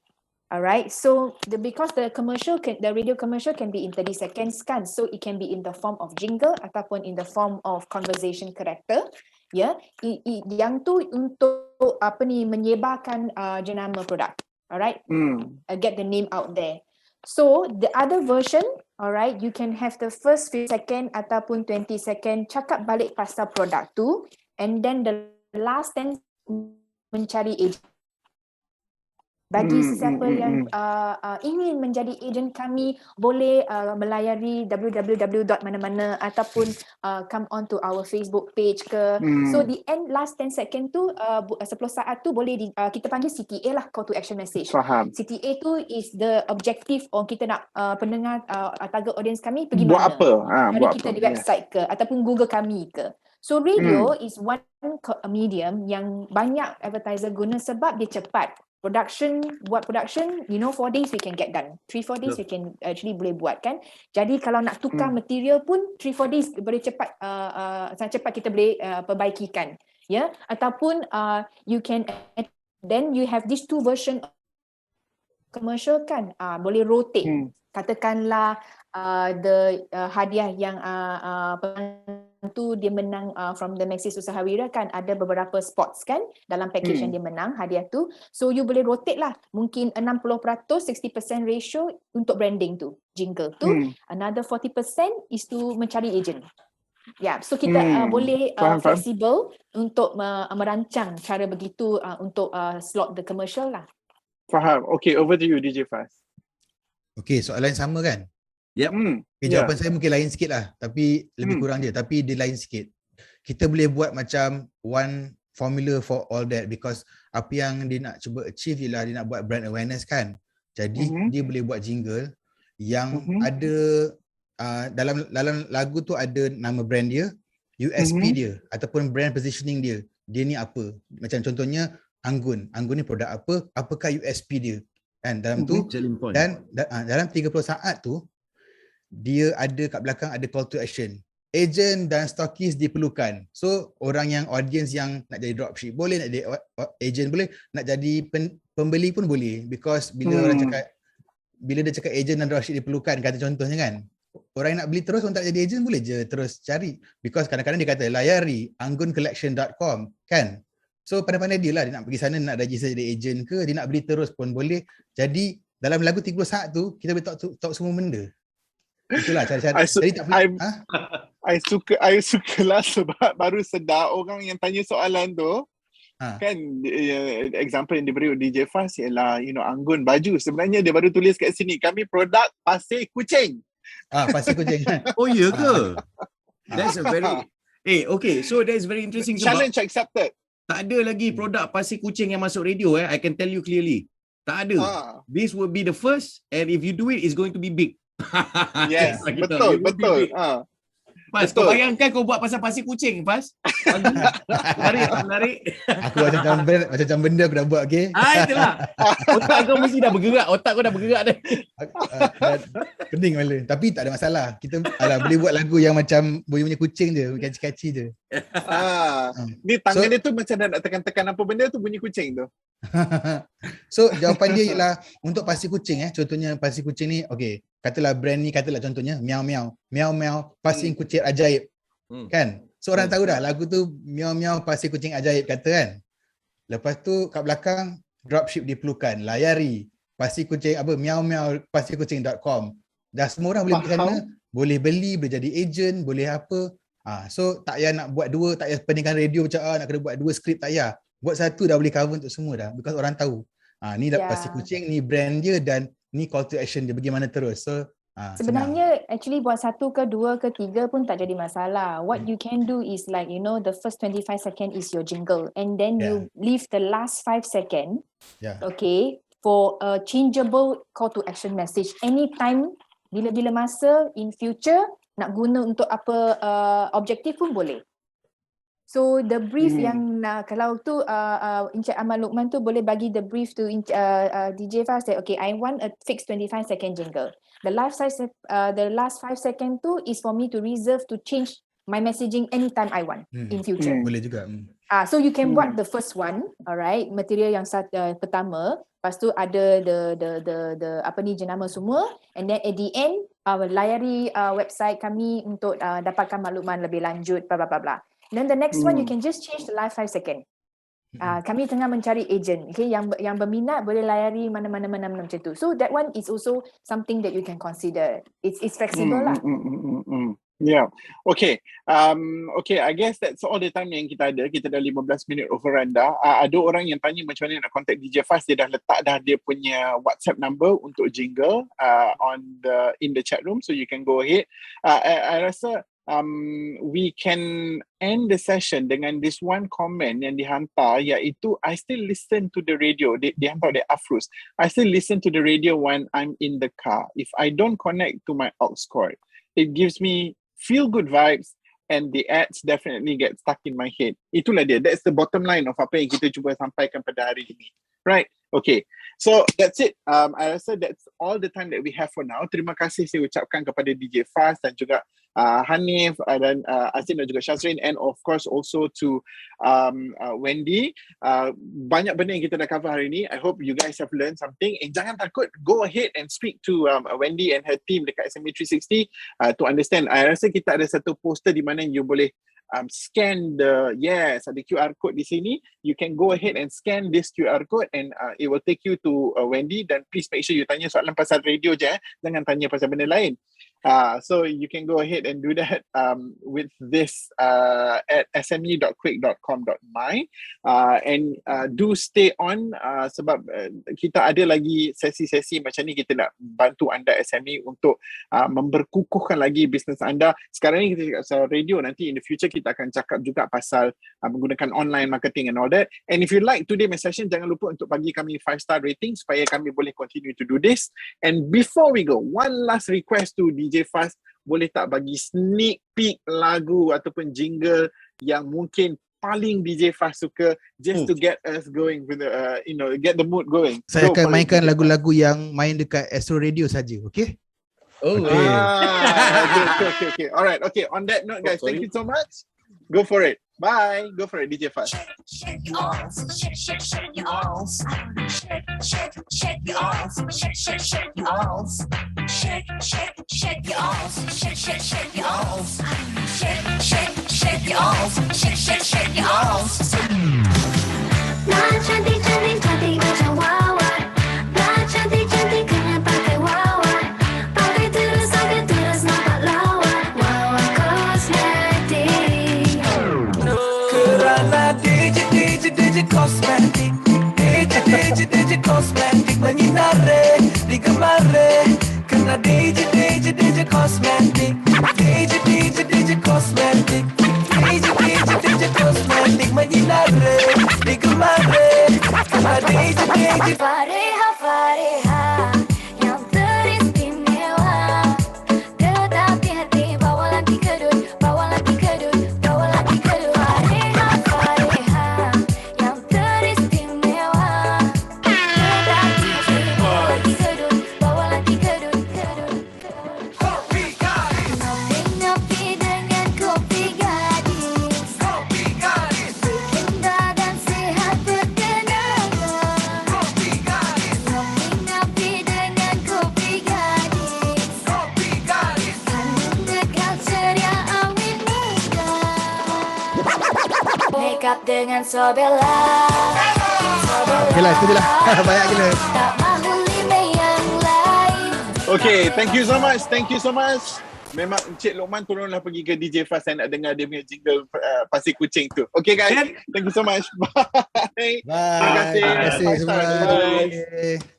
S4: Alright, so because the radio commercial can be in 30 seconds kan, so it can be in the form of jingle ataupun in the form of conversation character, ya. Yang tu untuk menyebarkan jenama produk. Alright, get the name out there. So the other version, alright, you can have the first 15 second ataupun 20 second cakap balik pasal produk tu, and then the last 10 mencari agent. Bagi sesiapa yang ingin menjadi agent kami, boleh melayari www.mana-mana ataupun come on to our Facebook page ke. So the last 10 second tu, 10 saat tu boleh kita panggil CTA lah, call to action message.
S1: Faham.
S4: CTA tu is the objective kita nak pendengar target audience kami pergi
S1: buat
S4: mana.
S1: Apa?
S4: Cari kita di website ke ataupun Google kami ke. So radio is one medium yang banyak advertiser guna sebab dia cepat. Buat production, 4 days we can get done. 3-4 days we can actually boleh buat kan. Jadi kalau nak tukar material pun 3-4 days boleh cepat, sangat cepat kita boleh perbaikikan. Ya, ataupun you can, then you have these 2 version commercial kan, boleh rotate. Katakanlah the hadiah yang tu dia menang from the Maxis Usahawira kan, ada beberapa spots kan dalam package yang dia menang hadiah tu. So you boleh rotate lah, mungkin 60% 60% ratio untuk branding tu, jingle tu, another 40% is to mencari agent. Ya, so kita boleh flexible untuk merancang cara begitu untuk slot the commercial lah.
S1: Faham. Okay, over to you DJ Faz.
S6: Okay, soalan sama kan?
S2: Yep.
S6: Okay, jawapan saya mungkin lain sikit lah, tapi lebih kurang je, tapi dia lain sikit. Kita boleh buat macam one formula for all that, because apa yang dia nak cuba achieve ialah dia nak buat brand awareness kan. Jadi dia boleh buat jingle yang ada dalam lagu tu ada nama brand dia, USP dia ataupun brand positioning dia. Dia ni apa? Macam contohnya Anggun. Anggun ni produk apa? Apakah USP dia? Kan dalam tu, dan dalam 30 saat tu dia ada kat belakang ada call to action. Agent dan stokis diperlukan. So orang yang audience yang nak jadi dropship boleh, nak jadi agent boleh, nak jadi pembeli pun boleh, because bila orang cakap, bila dia cakap agent dan dropship diperlukan, kata contohnya kan, orang yang nak beli terus, orang tak jadi agent boleh je terus cari, because kadang-kadang dia kata layari angguncollection.com kan. So pandai-pandai dia lah, dia nak pergi sana nak register jadi agent ke, dia nak beli terus pun boleh. Jadi dalam lagu 30 saat tu kita boleh talk semua benda. Itulah cara-cara. I suka lah sebab baru sedar orang yang tanya soalan tu kan, example yang diberi DJ Faz ialah Anggun baju, sebenarnya dia baru tulis kat sini kami produk pasir kucing. Pasir kucing.
S2: Oh ya ke? That's a very okay, so that's very interesting.
S1: Challenge accepted.
S2: Tak ada lagi produk pasir kucing yang masuk radio I can tell you clearly. Tak ada. This will be the first, and if you do it, it's going to be big.
S1: Yes, betul.
S2: Pas, kau bayangkan kau buat pasal pasir kucing, Pas. Menarik.
S6: Aku macam benda aku dah buat, okay?
S2: Itulah. Otak kau mesti dah bergerak. Otak kau dah bergerak dah.
S6: Pening malah. Tapi tak ada masalah. Kita boleh buat lagu yang macam bunyi-bunyi kucing je, kaci-kaci je.
S1: Ni tangan dia tu macam nak tekan-tekan apa benda tu, bunyi kucing tu.
S6: So jawapan dia ialah untuk pasir kucing contohnya pasir kucing ni, okay, katalah brand ni, katalah contohnya Meow Meow pasir kucing ajaib kan. So orang tahu dah lagu tu Meow Meow pasir kucing ajaib kata kan. Lepas tu kat belakang dropship diperlukan, layari pasir kucing apa Meow Meow pasirkucing.com. Dah semua orang boleh pergi sana, boleh beli, boleh jadi agent, boleh apa. So tak payah nak buat dua, tak payah peningan radio macam nak kena buat dua skrip, tak payah. Buat satu dah boleh cover untuk semua dah, because orang tahu ni dah pasir kucing, ni brand dia, dan ni call to action dia bagaimana terus. So
S4: sebenarnya actually buat satu ke dua ke tiga pun tak jadi masalah. What you can do is like the first 25 second is your jingle, and then you leave the last 5 second okay, for a changeable call to action message anytime, bila-bila masa in future nak guna untuk apa objektif pun boleh. So the brief yang kalau tu Encik Ahmad Luqman tu boleh bagi the brief to DJ Faz, say okay, I want a fixed 25 second jingle. The last 5 second tu is for me to reserve to change my messaging anytime I want in future.
S6: Boleh juga.
S4: So you can buat the first one, alright, material yang pertama, lepas tu ada the apa ni jenama semua, and then at the end layari website kami untuk dapatkan makluman lebih lanjut bla bla bla bla. Then the next one you can just change the last 5 second. Kami tengah mencari agent, okay, yang berminat boleh layari mana-mana macam tu. So that one is also something that you can consider. It's flexible lah.
S1: Yeah. Okay. Okay, I guess that's all the time yang kita ada. Kita dah 15 minit overrun dah. Ada orang yang tanya macam mana nak contact DJ Faz. Dia dah letak dah dia punya WhatsApp number untuk jingle in the chat room, so you can go ahead. I rasa we can end the session dengan this one comment yang dihantar, iaitu I still listen to the radio. Dihantar oleh Afrus. I still listen to the radio when I'm in the car. If I don't connect to my aux cord, it gives me feel good vibes, and the ads definitely get stuck in my head. Itulah dia. That's the bottom line of apa yang kita cuba sampaikan pada hari ini. Right? Okay. So that's it. I rasa that's all the time that we have for now. Terima kasih saya ucapkan kepada DJ Faz dan juga Hanif dan Asin dan juga Shazrin, and of course also to Wendy. Banyak benda yang kita dah cover hari ni. I hope you guys have learned something, and jangan takut, go ahead and speak to Wendy and her team dekat SME 360 to understand. I rasa kita ada satu poster di mana you boleh scan ada QR code di sini. You can go ahead and scan this QR code and it will take you to Wendy. Dan please make sure you tanya soalan pasal radio je, jangan tanya pasal benda lain. So you can go ahead and do that with this at sme.quick.com.my and do stay on sebab kita ada lagi sesi-sesi macam ni. Kita nak bantu anda SME untuk memperkukuhkan lagi bisnes anda. Sekarang ni kita cakap pasal radio, nanti in the future kita akan cakap juga pasal menggunakan online marketing and all that. And if you like today my session, jangan lupa untuk bagi kami 5-star rating supaya kami boleh continue to do this. And before we go, one last request to DJ Faz, boleh tak bagi sneak peek lagu ataupun jingle yang mungkin paling DJ Faz suka, just to get us going with the, get the mood going.
S6: Saya akan mainkan lagu-lagu yang main dekat Astro Radio saja, okay?
S2: Oh,
S6: okay.
S1: Okay. Alright, okay. On that note, guys, thank you so much. Go for it. Bye. Go for it, DJ Faz.
S7: Shake your arms, shake your arms, shake your arms, shake your arms, shake your arms, shake your arms, shake your arms, shake your arms. Nah, cantik macam wawa, nah cantik kena pakai wawa, pakai terus nampak lawa, wawa kosmetik. Kerana DJ kosmetik, DJ kosmetik menyinari, digemari. Kerana DJ kosmetik, DJ kosmetik, DJ kosmetik menyinari, digemari. Kerana DJ Fareha yang teristimewa, tetapi hati bawa lagi kedut, bawa lagi kedut. Fareha yang teristimewa, tetapi hati bawa lagi kedut, bawa lagi kedut. Ngopi dengan kopi gadis, bikin badan sehat bertenaga. Ngopi dengan kopi gadis, kandung dekat ceria awet muda. Make up dengan Sobella.
S6: Okay lah, itu je lah. Banyak gila.
S7: Tak mahu lima yang lain.
S1: Okay, thank you so much. Memang Encik Lokman tolonglah pergi ke DJ Faz, saya nak dengar dia punya jingle Pasir Kucing tu. Okay guys, thank you so much. Bye.
S6: Bye. Terima kasih semua.
S1: Bye.
S6: Okay.